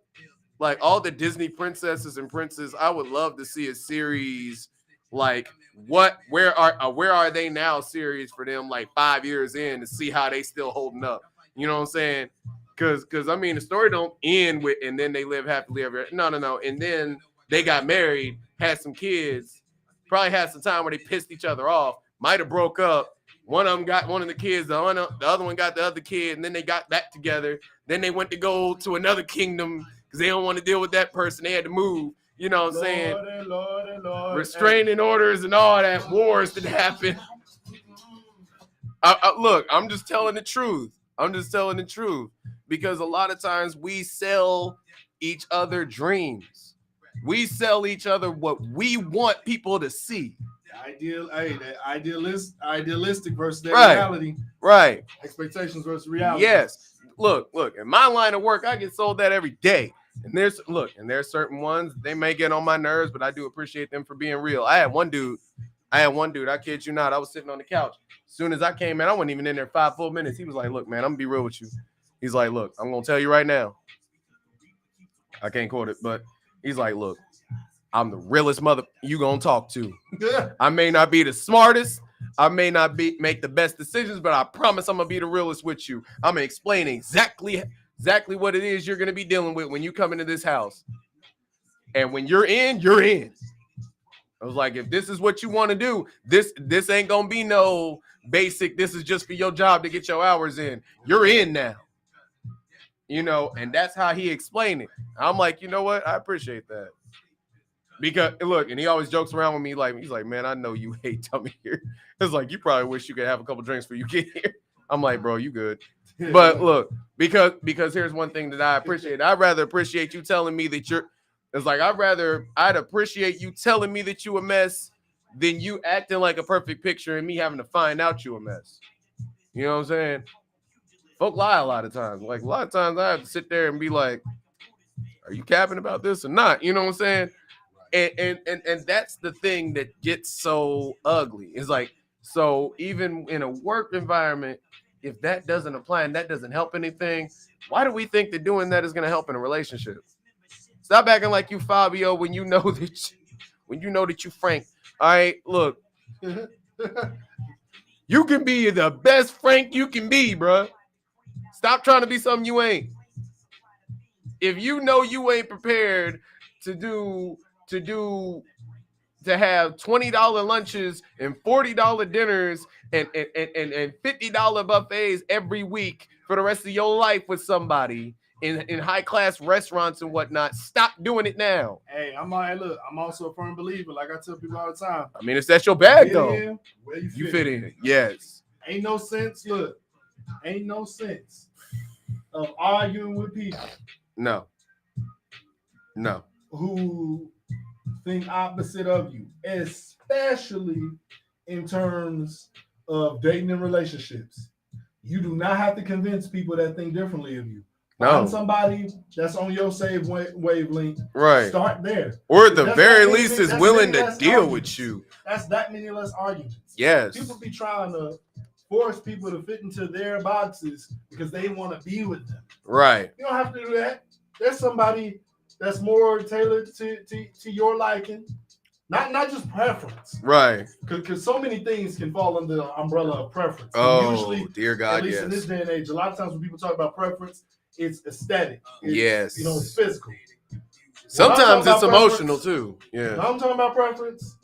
like, all the Disney princesses and princes. I would love to see a series like where are they now series for them, like 5 years in, to see how they still holding up. You know what I'm saying? Because I mean, the story don't end with and then they live happily ever. No. And then they got married, had some kids, probably had some time where they pissed each other off, might have broke up. One of them got one of the kids, the other one got the other kid, and then they got back together. Then they went to go to another kingdom because they don't want to deal with that person. They had to move. You know what I'm saying? Lord. Restraining orders and all that, wars that happen. Look, I'm just telling the truth. Because a lot of times we sell each other dreams. We sell each other what we want people to see. Idealistic versus reality. Right. Expectations versus reality. Yes. look, in my line of work, I get sold that every day. And there's certain ones, they may get on my nerves, but I do appreciate them for being real. I had one dude, I kid you not, I was sitting on the couch. As soon as I came in, I wasn't even in there 5 full minutes. He was like, look, man, I'm gonna be real with you. He's like, look, I'm gonna tell you right now. I can't quote it, but he's like, look, I'm the realest mother you gonna talk to. I may not be the smartest, I may not make the best decisions, but I promise I'm gonna be the realest with you. I'm gonna explain exactly what it is you're gonna be dealing with when you come into this house. And when you're in, you're in. I was like, if this is what you want to do, this ain't gonna be no basic. This is just for your job to get your hours in. You're in now. You know, and that's how he explained it. I'm like, you know what? I appreciate that. Because look, and he always jokes around with me like, he's like, man, I know you hate coming here. It's like, you probably wish you could have a couple drinks before you get here. I'm like, bro, you good. But look, because here's one thing that I appreciate. I'd rather appreciate you telling me that you're, it's like, I'd appreciate you telling me that you a mess than you acting like a perfect picture and me having to find out you a mess. You know what I'm saying? Folk lie a lot of times. Like, a lot of times I have to sit there and be like, are you capping about this or not? You know what I'm saying? And that's the thing that gets so ugly. It's like, so even in a work environment, if that doesn't apply and that doesn't help anything, why do we think that doing that is going to help in a relationship? Stop acting like you Fabio when you know that you Frank. All right, look, you can be the best Frank you can be, bro. Stop trying to be something you ain't. If you know you ain't prepared to have $20 lunches and $40 dinners and $50 buffets every week for the rest of your life with somebody in high class restaurants and whatnot, stop doing it now. Hey, I'm also a firm believer. Like I tell people all the time. I mean, if that's your bag though, you fit in. Yes. Ain't no sense of arguing with people. No. Who think opposite of you, especially in terms of dating and relationships. You do not have to convince people that think differently of you. Find somebody that's on your same wavelength. Right. Start there. Or at the very least is willing to deal with you. That's that many less arguments. Yes. People be trying to force people to fit into their boxes because they want to be with them. Right. You don't have to do that. There's somebody that's more tailored to your liking. Not just preference. Right. Because so many things can fall under the umbrella of preference. Oh, usually, dear God, at least yes. in this day and age, a lot of times when people talk about preference, it's aesthetic. Yes. It's physical. Sometimes it's emotional too. Yeah. When I'm talking about preference,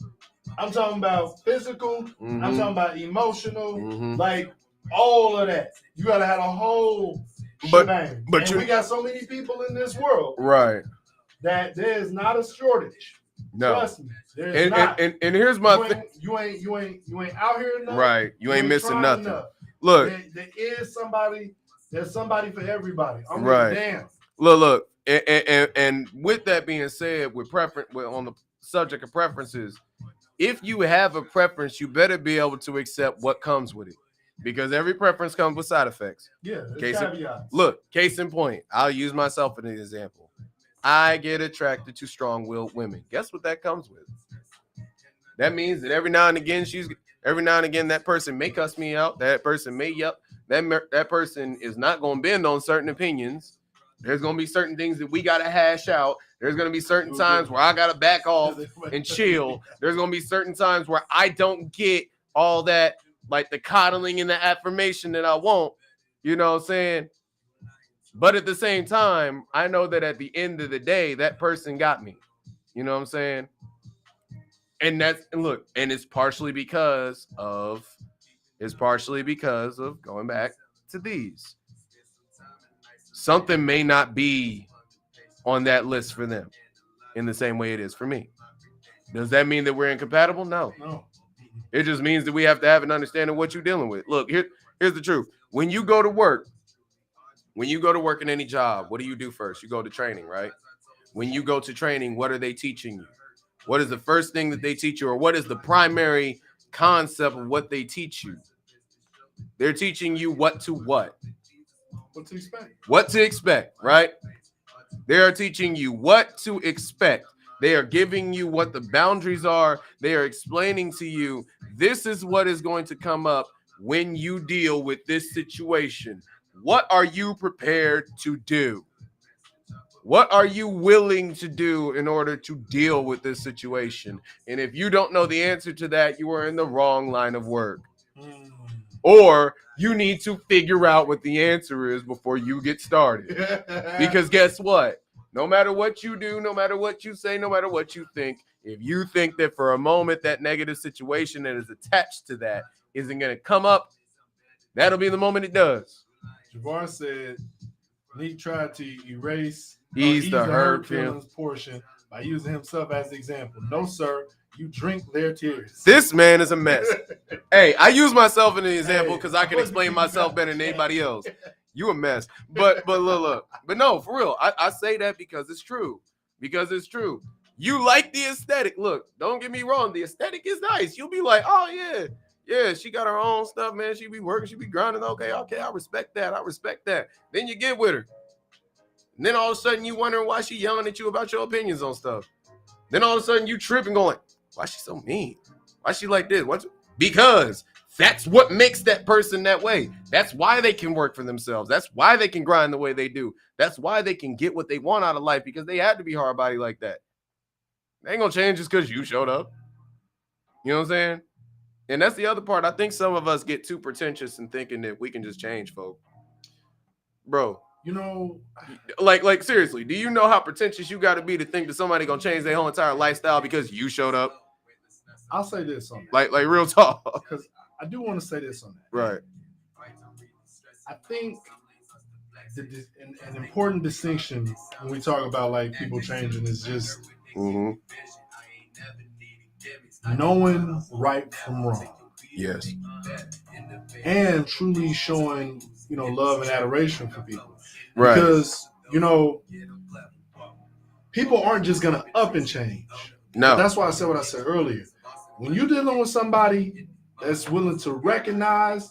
I'm talking about physical. Mm-hmm. I'm talking about emotional. Mm-hmm. Like all of that. You got to have a whole shebang. But we got so many people in this world. Right. That there's not a shortage. No. Trust me. There's not. And here's my thing. You ain't out here enough. Right. You ain't missing nothing. Enough. Look. There is somebody. There's somebody for everybody. I'm right. Damn. Look. And with that being said, on the subject of preferences, if you have a preference, you better be able to accept what comes with it. Because every preference comes with side effects. Yeah. Case in point, I'll use myself as an example. I get attracted to strong-willed women. Guess what that comes with? That means that every now and again that person may cuss me out. That person may yell. That person is not going to bend on certain opinions. There's going to be certain things that we got to hash out. There's going to be certain times where I got to back off and chill. There's going to be certain times where I don't get all that, like the coddling and the affirmation that I want. You know what I'm saying? But at the same time, I know that at the end of the day, that person got me. You know what I'm saying? And it's partially because of going back to these. Something may not be on that list for them in the same way it is for me. Does that mean that we're incompatible? No. It just means that we have to have an understanding of what you're dealing with. Look, here's the truth. When you go to work in any job, what do you do first? You go to training, right? When you go to training, what are they teaching you? What is the first thing that they teach you, or what is the primary concept of what they teach you? They're teaching you what to what. What to expect? What to expect, right? They are teaching you what to expect. They are giving you what the boundaries are. They are explaining to you, this is what is going to come up when you deal with this situation. What are you prepared to do? What are you willing to do in order to deal with this situation? And if you don't know the answer to that, you are in the wrong line of work. Or you need to figure out what the answer is before you get started. Because guess what? No matter what you do, no matter what you say, no matter what you think, if you think that for a moment that negative situation that is attached to that isn't going to come up, that'll be the moment it does. Javar said he tried to ease the hurt feelings portion by using himself as the example. No, sir. You drink their tears. This man is a mess. Hey, I use myself in an example because I can explain myself better than anybody else. You a mess. But look. But no, for real. I say that because it's true. Because it's true. You like the aesthetic. Look, don't get me wrong. The aesthetic is nice. You'll be like, oh, yeah. Yeah, she got her own stuff, man. She be working. She be grinding. Okay. I respect that. Then you get with her. And then all of a sudden you wondering why she yelling at you about your opinions on stuff. Then all of a sudden you tripping going, why she so mean? Why she like this? Because that's what makes that person that way. That's why they can work for themselves. That's why they can grind the way they do. That's why they can get what they want out of life, because they had to be hard body like that. They ain't gonna change just because you showed up. You know what I'm saying? And that's the other part. I think some of us get too pretentious in thinking that we can just change folk. Bro. You know, like seriously, do you know how pretentious you got to be to think that somebody gonna change their whole entire lifestyle because you showed up? I'll say this on that. Like real talk. Because I do want to say this on that. Right. I think an important distinction when we talk about like people changing is just knowing right from wrong. Yes. And truly showing, love and adoration for people. Right. Because, people aren't just going to up and change. No. But that's why I said what I said earlier. When you're dealing with somebody that's willing to recognize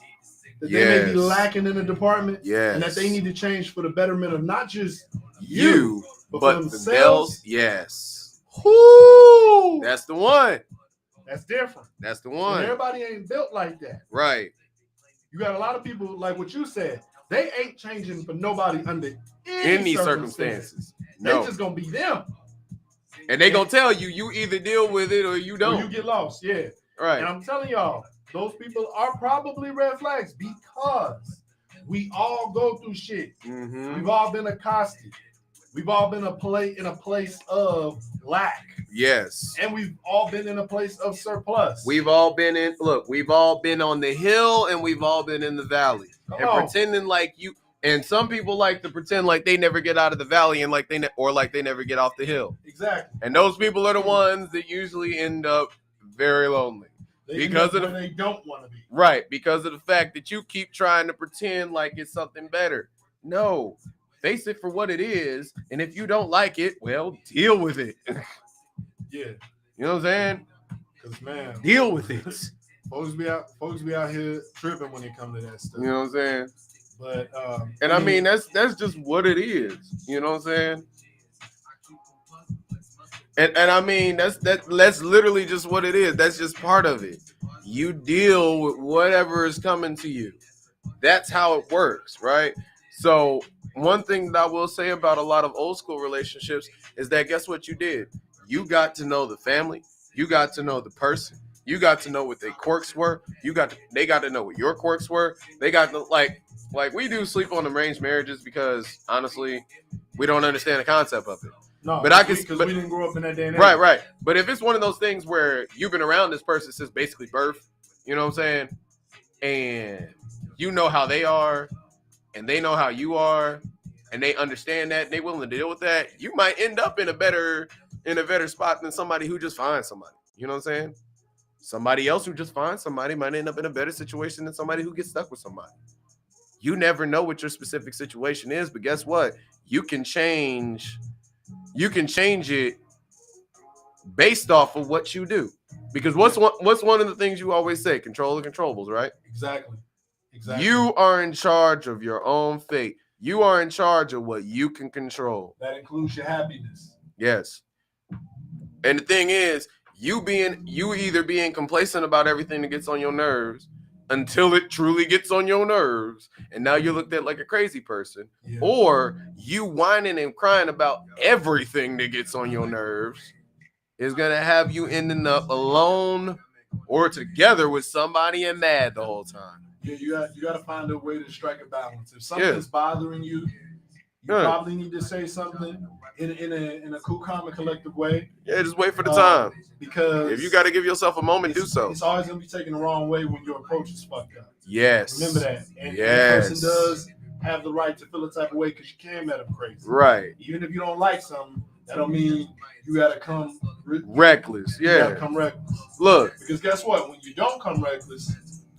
that they may be lacking in a department and that they need to change for the betterment of not just you but for themselves. Yes. Whoo! That's the one. That's different. That's the one. And everybody ain't built like that. Right. You got a lot of people, like what you said, they ain't changing for nobody under any circumstances. No. They just gonna be them. And they gonna tell you, you either deal with it or you don't. Or you get lost, yeah. Right. And I'm telling y'all, those people are probably red flags because we all go through shit. Mm-hmm. We've all been accosted. We've all been in a place of lack. Yes. And we've all been in a place of surplus. We've all been on the hill and we've all been in the valley. Pretending like you, and some people like to pretend like they never get out of the valley and like they never get off the hill. Exactly. And those people are the ones that usually end up very lonely. They don't want to be. Right. Because of the fact that you keep trying to pretend like it's something better. No. Face it for what it is, and if you don't like it, well, deal with it. Yeah. You know what I'm saying? Because, man. Deal with it. Folks be out here tripping when it comes to that stuff. You know what I'm saying? But, I mean, that's just what it is. You know what I'm saying? And I mean, that's literally just what it is. That's just part of it. You deal with whatever is coming to you. That's how it works, right? So one thing that I will say about a lot of old school relationships is that guess what you did? You got to know the family. You got to know the person. You got to know what their quirks were. They got to know what your quirks were. They got to like we do sleep on arranged marriages because honestly, we don't understand the concept of it. No, but because we didn't grow up in that day and age. Right. But if it's one of those things where you've been around this person since basically birth, you know what I'm saying? And you know how they are, and they know how you are, and they understand that, and they're willing to deal with that, you might end up in a better spot than somebody who just finds somebody. You know what I'm saying? Somebody else who just finds somebody might end up in a better situation than somebody who gets stuck with somebody. You never know what your specific situation is, but guess what? You can change it based off of what you do. Because what's one of the things you always say? Control the controllables, right? Exactly. Exactly. You are in charge of your own fate. You are in charge of what you can control. That includes your happiness. Yes. And the thing is, you either being complacent about everything that gets on your nerves until it truly gets on your nerves, and now you're looked at like a crazy person, or you whining and crying about everything that gets on your nerves is gonna have you ending up alone or together with somebody and mad the whole time. Yeah, you got to find a way to strike a balance. If something's bothering you, you probably need to say something in a cool, calm, and collective way. Yeah, just wait for the time. Because if you got to give yourself a moment, do so. It's always gonna be taken the wrong way when your approach is fucked up. Yes. Remember that. And the person does have the right to feel a type of way because you can met them crazy. Right. Even if you don't like something, that don't mean you gotta come reckless. Yeah. You gotta come reckless. Look. Because guess what? When you don't come reckless,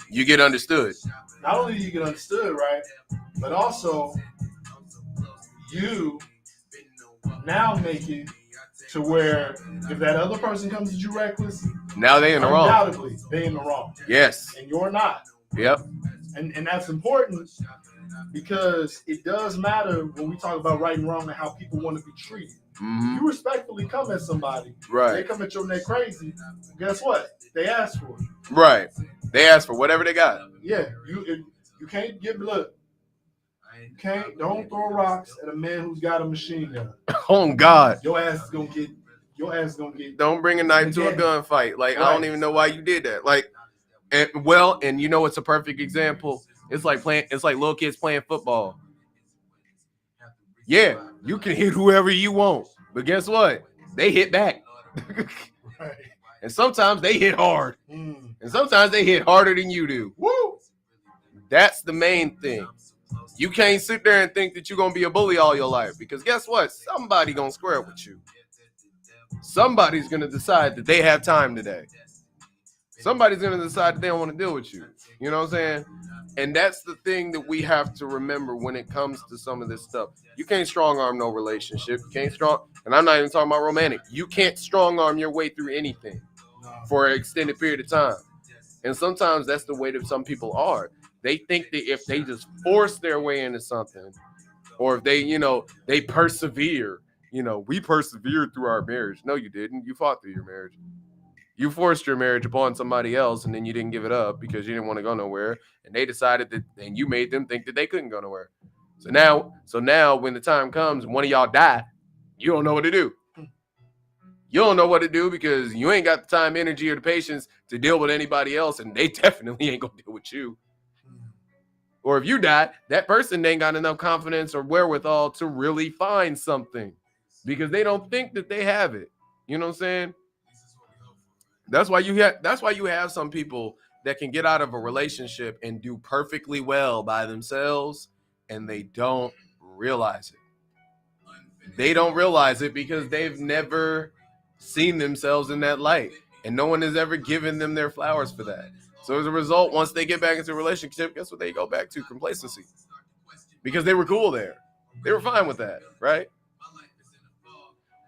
you get understood. Not only do you get understood, right, but also you now make it to where if that other person comes at you reckless, now they in the wrong. Undoubtedly, they in the wrong. Yes. And you're not. Yep. And that's important because it does matter when we talk about right and wrong and how people want to be treated. Mm-hmm. You respectfully come at somebody. Right. They come at your neck crazy. Guess what? They asked for it. Right. They asked for whatever they got. Yeah. You can't give look. Don't throw rocks at a man who's got a machine gun. Oh God. Your ass is gonna get. Don't bring a knife to a gunfight. Like right. I don't even know why you did that. Like, and you know it's a perfect example. It's like little kids playing football. Yeah, you can hit whoever you want, but guess what? They hit back. Right. And sometimes they hit hard. And sometimes they hit harder than you do. Woo! That's the main thing. You can't sit there and think that you're going to be a bully all your life because guess what? Somebody going to square up with you. Somebody's going to decide that they have time today. Somebody's going to decide that they don't want to deal with you. You know what I'm saying? And that's the thing that we have to remember when it comes to some of this stuff. You can't strong arm no relationship. You can't and I'm not even talking about romantic. You can't strong arm your way through anything for an extended period of time. And sometimes that's the way that some people are. They think that if they just force their way into something, or if they, they persevere, we persevered through our marriage. No, you didn't. You fought through your marriage. You forced your marriage upon somebody else, and then you didn't give it up because you didn't want to go nowhere. And they decided that, and you made them think that they couldn't go nowhere. So now when the time comes and one of y'all die, you don't know what to do. You don't know what to do because you ain't got the time, energy, or the patience to deal with anybody else, and they definitely ain't gonna deal with you. Or if you die, that person ain't got enough confidence or wherewithal to really find something because they don't think that they have it. You know what I'm saying? That's why you have some people that can get out of a relationship and do perfectly well by themselves, and they don't realize it. They don't realize it because they've never seen themselves in that light, and no one has ever given them their flowers for that. So as a result, once they get back into a relationship, guess what they go back to? Complacency. Because they were cool there. They were fine with that, right?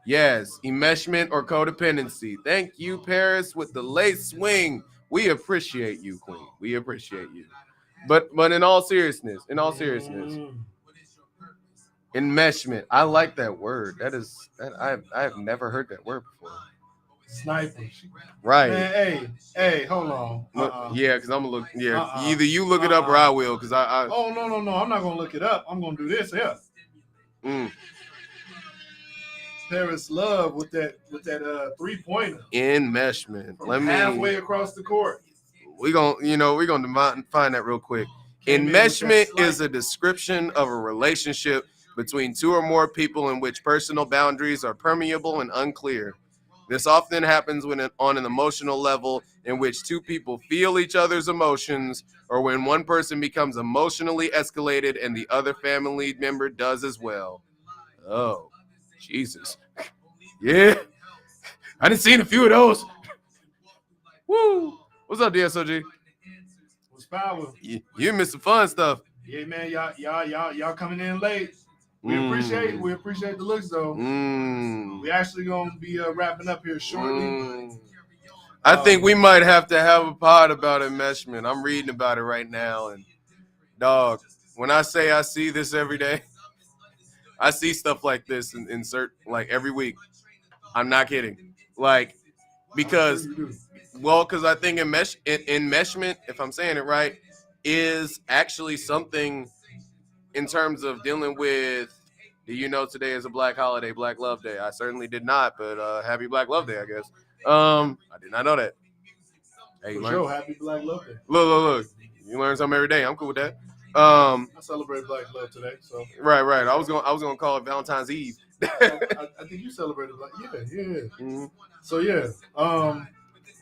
Yes, enmeshment or codependency. Thank you, Paris, with the late swing. We appreciate you, Queen. We appreciate you. But in all seriousness, enmeshment. I like that word. I've never heard that word before. Snipers. Right. Man, hey, hold on. Yeah, because I'm gonna look. Yeah, either you look it up or I will. Because I. Oh no! I'm not gonna look it up. I'm gonna do this here. Paris Love with that 3-pointer. Enmeshment. Halfway across the court. We're gonna find that real quick. Enmeshment is a description of a relationship between two or more people in which personal boundaries are permeable and unclear. This often happens on an emotional level in which two people feel each other's emotions, or when one person becomes emotionally escalated and the other family member does as well. Oh, Jesus. Yeah. I done seen a few of those. Woo. What's up, DSOG? What's power? You missed some fun stuff. Yeah, man. Y'all coming in late. We appreciate the looks though. We actually gonna be wrapping up here shortly. I think we might have to have a pod about enmeshment. I'm reading about it right now, and Dog, when I say I see this every day, I see stuff like this in certain, like every week. I'm not kidding. Like, because, because I think enmeshment, if I'm saying it right, is actually something in terms of dealing with. Do you know today is a Black holiday, Black Love Day? I certainly did not, but happy Black Love Day, I guess. I did not know that. Hey, For sure, happy Black Love Day. Look. You learn something every day. I'm cool with that. I celebrate Black Love today, so Right. I was gonna call it Valentine's Eve. I think you celebrated Black. Yeah. Mm-hmm. So yeah,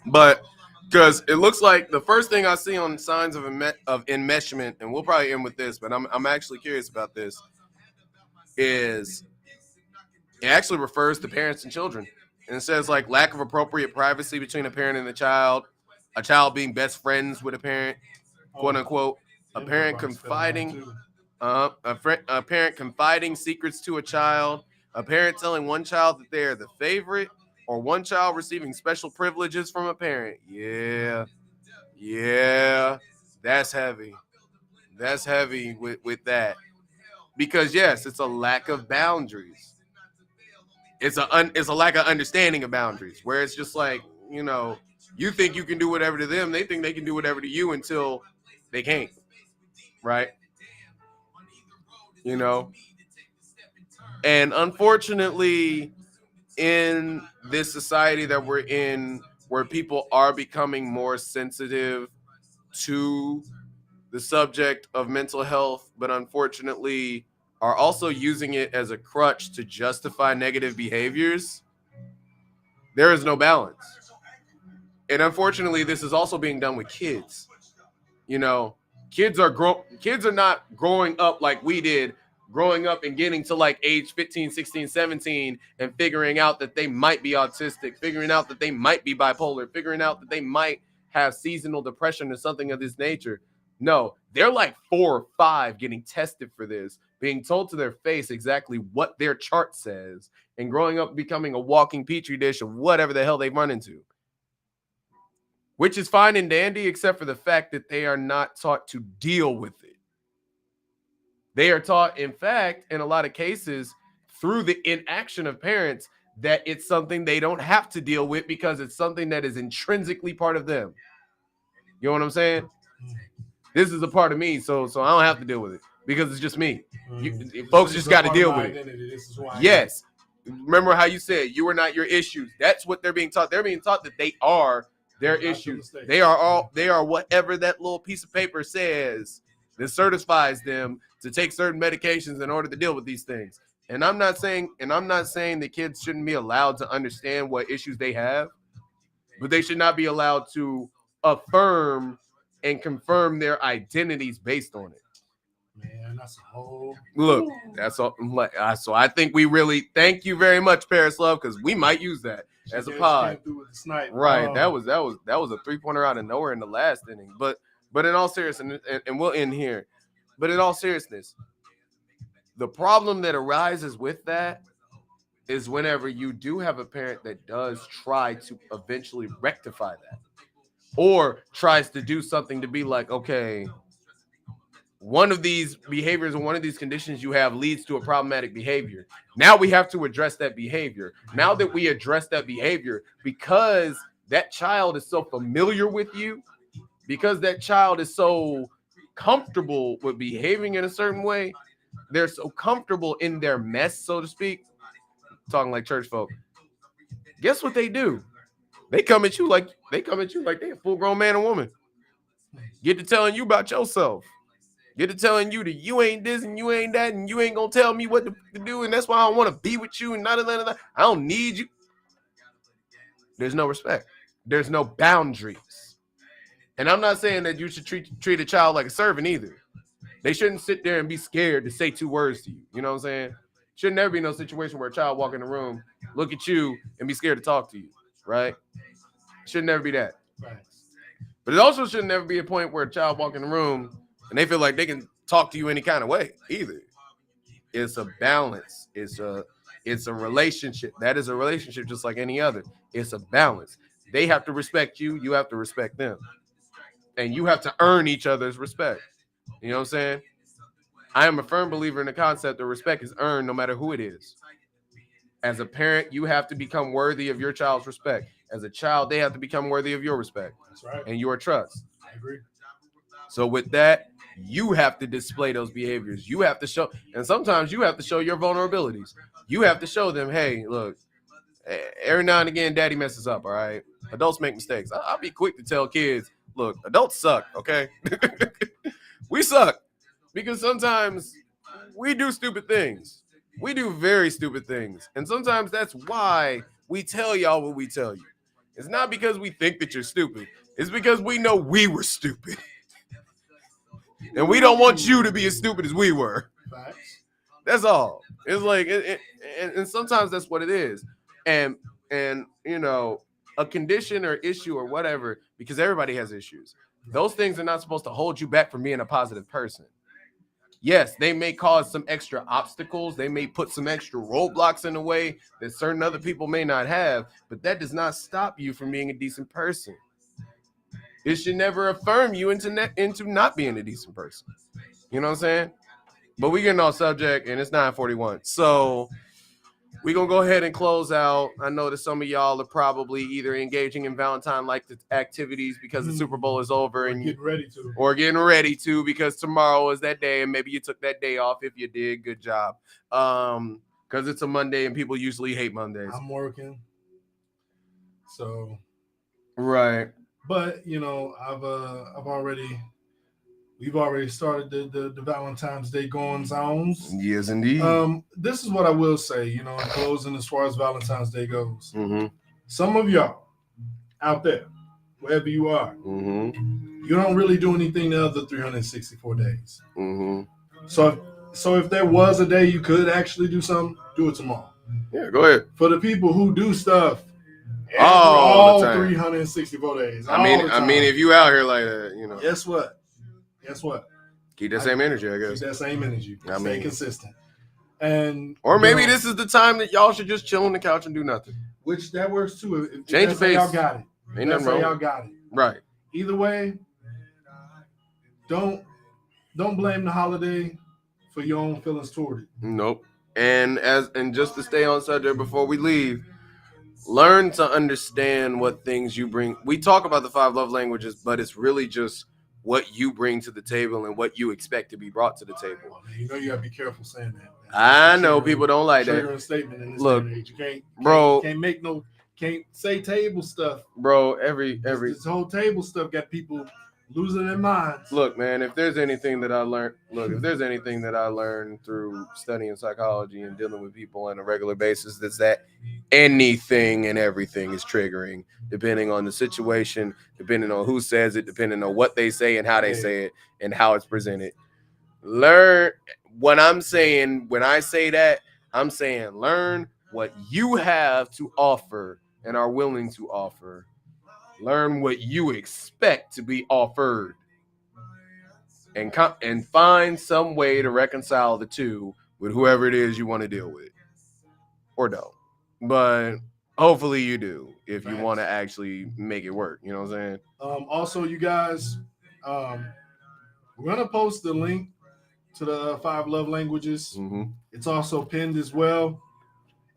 but because it looks like the first thing I see on signs of enmeshment, and we'll probably end with this, but I'm actually curious about this, is it actually refers to parents and children, and it says like lack of appropriate privacy between a parent and a child being best friends with a parent, quote unquote, a parent confiding secrets to a child, a parent telling one child that they are the favorite, or one child receiving special privileges from a parent. Yeah, that's heavy. That's heavy with that. Because yes, it's a lack of boundaries. It's a lack of understanding of boundaries, where it's just like, you think you can do whatever to them, they think they can do whatever to you until they can't. Right? And unfortunately, in this society that we're in, where people are becoming more sensitive to the subject of mental health, but unfortunately are also using it as a crutch to justify negative behaviors, there is no balance. And unfortunately, this is also being done with kids. Kids are not growing up like we did, growing up and getting to like age 15, 16, 17 and figuring out that they might be autistic, figuring out that they might be bipolar, figuring out that they might have seasonal depression or something of this nature. No, they're like 4 or 5 getting tested for this, being told to their face exactly what their chart says, and growing up becoming a walking petri dish of whatever the hell they run into. Which is fine and dandy, except for the fact that they are not taught to deal with it. They are taught, in fact, in a lot of cases, through the inaction of parents, that it's something they don't have to deal with because it's something that is intrinsically part of them. You know what I'm saying? This is a part of me, so I don't have to deal with it because it's just me. Folks just got to deal with it. Yes. Remember how you said you are not your issues. That's what they're being taught. They're being taught that they are their issues. They are whatever that little piece of paper says that certifies them to take certain medications in order to deal with these things. And I'm not saying that kids shouldn't be allowed to understand what issues they have, but they should not be allowed to affirm and confirm their identities based on it. Man, that's a whole look. That's all. So I think we really thank you very much, Paris Love, because we might use that as a pod. Right. That was a 3-pointer out of nowhere in the last inning. But in all seriousness, and we'll end here. But in all seriousness, the problem that arises with that is whenever you do have a parent that does try to eventually rectify that, or tries to do something to be like, okay, one of these behaviors and one of these conditions you have leads to a problematic behavior. Now we have to address that behavior. Now that we address that behavior, because that child is so familiar with you, because that child is so comfortable with behaving in a certain way, they're so comfortable in their mess, so to speak, talking like church folk. Guess what they do? They come at you like they're a full-grown man and woman. Get to telling you about yourself. Get to telling you that you ain't this and you ain't that and you ain't gonna tell me what to do, and that's why I don't want to be with you and none of that. I don't need you. There's no respect. There's no boundaries. And I'm not saying that you should treat a child like a servant either. They shouldn't sit there and be scared to say 2 words to you. You know what I'm saying? Should never be no situation where a child walk in the room, look at you, and be scared to talk to you, right? Should never be that. But it also should never be a point where a child walk in the room and they feel like they can talk to you any kind of way either. It's a balance. It's a relationship. That is a relationship just like any other. It's a balance. They have to respect you. You have to respect them. And you have to earn each other's respect. You know what I'm saying? I am a firm believer in the concept that respect is earned no matter who it is. As a parent, you have to become worthy of your child's respect. As a child, they have to become worthy of your respect. That's right. And your trust. I agree. So with that, you have to display those behaviors. You have to show, and sometimes you have to show your vulnerabilities. You have to show them, hey, look, every now and again, daddy messes up, all right? Adults make mistakes. I'll be quick to tell kids, look, adults suck, okay? We suck because sometimes we do stupid things. We do very stupid things. And sometimes that's why we tell y'all what we tell you. It's not because we think that you're stupid. It's because we know we were stupid. And we don't want you to be as stupid as we were. That's all. It's like, and sometimes that's what it is. And you know, a condition or issue or whatever, because everybody has issues. Those things are not supposed to hold you back from being a positive person. Yes, they may cause some extra obstacles. They may put some extra roadblocks in the way that certain other people may not have, but that does not stop you from being a decent person. It should never affirm you into not being a decent person. You know what I'm saying? But we getting off subject, and it's 9:41. So we're going to go ahead and close out. I know that some of y'all are probably either engaging in Valentine-like activities because the Super Bowl is over, and getting ready to because tomorrow is that day, and maybe you took that day off. If you did, good job. Because it's a Monday, and people usually hate Mondays. I'm working. So. Right. But, you know, we've already started the Valentine's Day going zones. Yes, indeed. This is what I will say, you know, in closing as far as Valentine's Day goes. Mm-hmm. Some of y'all out there, wherever you are, you don't really do anything the other 364 days. Mm-hmm. So if there was a day you could actually do something, do it tomorrow. Yeah, go ahead. For the people who do stuff all the time. 364 days. I mean, if you out here like that, you know. Guess what? Keep that same energy, I guess. Keep that same energy. Stay consistent. Or maybe this is the time that y'all should just chill on the couch and do nothing. Which that works too. Change the pace. Y'all got it. Ain't nothing wrong. Y'all got it. Right. Either way, don't blame the holiday for your own feelings toward it. Nope. And just to stay on subject before we leave, learn to understand what things you bring. We talk about the 5 love languages, but it's really just what you bring to the table and what you expect to be brought to the table. Well, man, you know you gotta be careful saying that. I know people don't like that. Statement in this Look, age. You can't say table stuff, bro. This whole table stuff got people losing their minds. Look, man, if there's anything that I learned through studying psychology and dealing with people on a regular basis, it's that anything and everything is triggering, depending on the situation, depending on who says it, depending on what they say and how they say it and how it's presented. Learn what I'm saying. When I say that, I'm saying learn what you have to offer and are willing to offer. Learn what you expect to be offered, and find some way to reconcile the two with whoever it is you want to deal with, or don't. But hopefully you do if you want to actually make it work. You know what I'm saying? Also, you guys, we're gonna post the link to the 5 love languages. Mm-hmm. It's also pinned as well.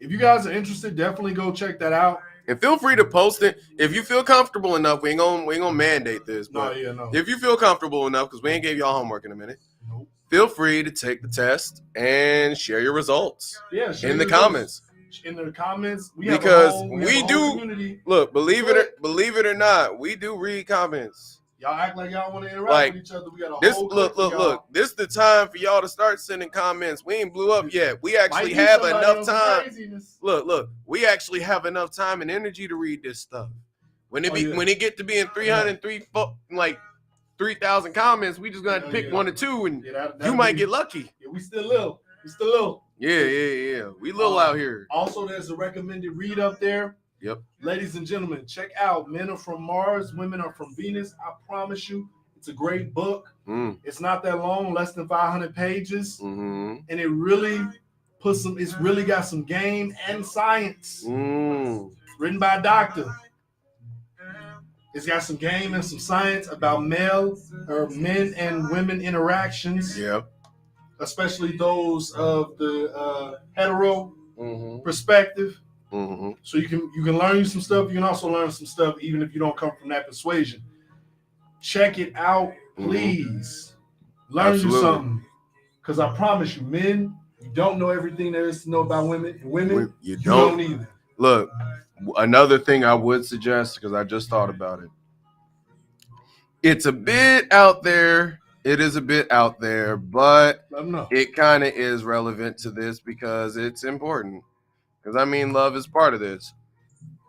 If you guys are interested, definitely go check that out. And feel free to post it if you feel comfortable enough. We ain't gonna mandate this, but if you feel comfortable enough, because we ain't gave y'all homework in a minute. Nope. Feel free to take the test and share your results. Yeah, in the comments. In the comments, because we do look. Believe it or not, we do read comments. Y'all act like y'all want to interact with each other. We got a whole look. This is the time for y'all to start sending comments. We ain't blew up yet. We actually have enough time. Look. We actually have enough time and energy to read this stuff. When it get to being 3,000 comments, we just gonna pick 1 or 2, and you might get lucky. Yeah, we still little. Yeah. We little out here. Also, there's a recommended read up there. Yep. Ladies and gentlemen, check out Men Are From Mars, Women Are From Venus. I promise you, it's a great book. It's not that long, less than 500 pages. Mm-hmm. And it really it's really got some game and science. Written by a doctor. It's got some game and some science about male or men and women interactions. Yep. Especially those of the hetero perspective. Mm-hmm. So you can learn some stuff. You can also learn some stuff even if you don't come from that persuasion. Check it out, please. Learn you something. Because I promise you, men, you don't know everything there is to know about women. And women, you don't either. Look, another thing I would suggest, because I just thought about it. It's a bit out there. It is a bit out there, but it kind of is relevant to this because it's important. Because, I mean, love is part of this.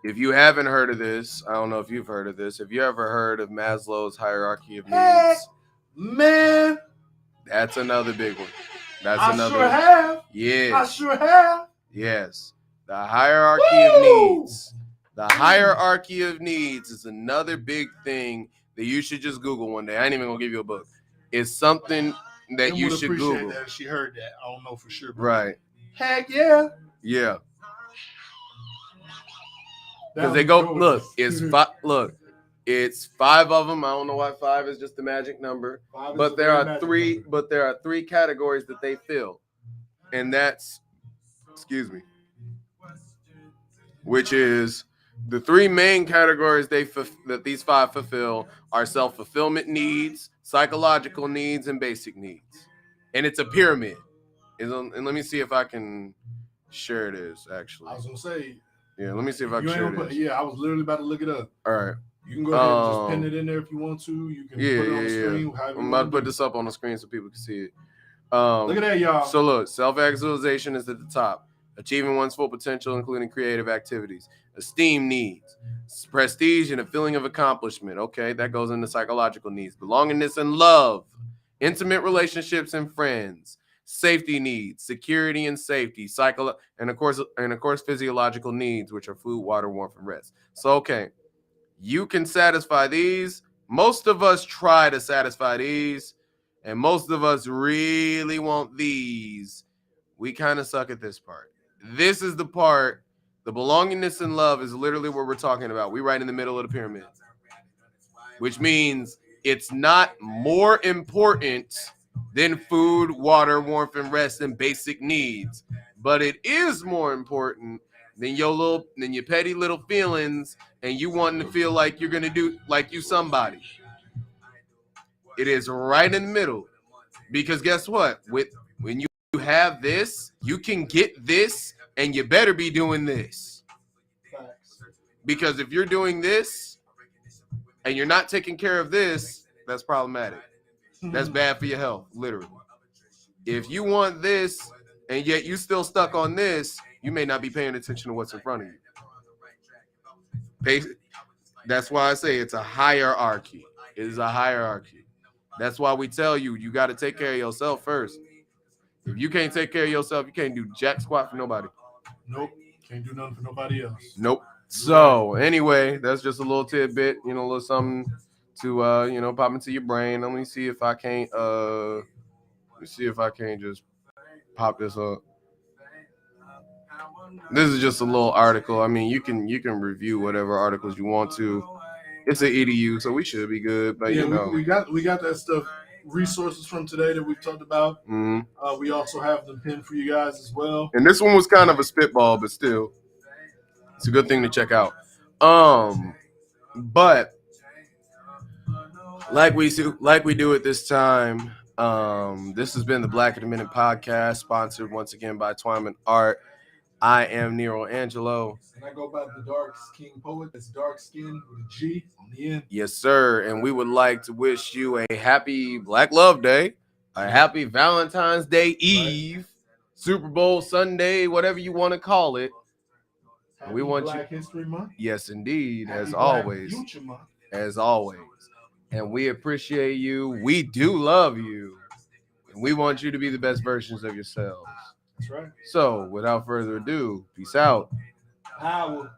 If you haven't heard of this, I don't know if you've heard of this. Have you ever heard of Maslow's hierarchy of needs? Hey, man. That's another big one. I sure have. Yes. I sure have. Yes. The hierarchy of needs. The hierarchy of needs is another big thing that you should just Google one day. I ain't even going to give you a book. It's something that you should Google. That she heard that. I don't know for sure. Right. Heck yeah. Yeah. Because they go, look, it's 5 of them. I don't know why 5 is just the magic number. But there are 3 categories that they fill. And that's, which is the 3 main categories that these 5 fulfill are self-fulfillment needs, psychological needs, and basic needs. And it's a pyramid. And let me see if I can share this, actually. I was going to say. Yeah, let me see if I can share this. Yeah, I was literally about to look it up. All right. You can go ahead and just pin it in there if you want to. You can put it on the screen. I'm about to put this up on the screen so people can see it. Look at that, y'all. So look, self-actualization is at the top. Achieving one's full potential, including creative activities. Esteem needs. Prestige and a feeling of accomplishment. Okay, that goes into psychological needs. Belongingness and love. Intimate relationships and friends. Safety needs, security and safety, and of course, physiological needs, which are food, water, warmth, and rest. So, okay, you can satisfy these. Most of us try to satisfy these, and most of us really want these. We kind of suck at this part. This is the part. The belongingness and love is literally what we're talking about. We're right in the middle of the pyramid, which means it's not more important than food, water, warmth, and rest and basic needs. But it is more important than your petty little feelings and you wanting to feel like you're gonna do like you somebody. It is right in the middle. Because guess what? When you have this, you can get this, and you better be doing this. Because if you're doing this and you're not taking care of this, that's problematic. That's bad for your health, literally. If you want this and yet you still stuck on this, you may not be paying attention to what's in front of you. That's why I say it's a hierarchy. It is a hierarchy. That's why we tell you, you got to take care of yourself first. If you can't take care of yourself, you can't do jack squat for nobody. Nope. Can't do nothing for nobody else. Nope. So anyway, that's just a little tidbit, a little something to pop into your brain. Let me see if I can't just pop this up. This is just a little article. I mean, you can review whatever articles you want to. It's an EDU, so we should be good. But we got that stuff, resources from today that we've talked about. Mm-hmm. We also have them pinned for you guys as well. And this one was kind of a spitball, but still, it's a good thing to check out. But like we do at this time, this has been the Black at a Minute podcast, sponsored once again by Twyman Art. I am NeRo AnGeLo. And I go by the DarksKing poet. That's DarksKing with a G on the end. Yes, sir. And we would like to wish you a happy Black Love Day, a happy Valentine's Day Eve, Super Bowl Sunday, whatever you want to call it. Happy we want Black History Month. Yes, indeed. Happy as Black always. Future Month. As always. And we appreciate you. We do love you. And we want you to be the best versions of yourselves. That's right. So, without further ado, peace out. Power.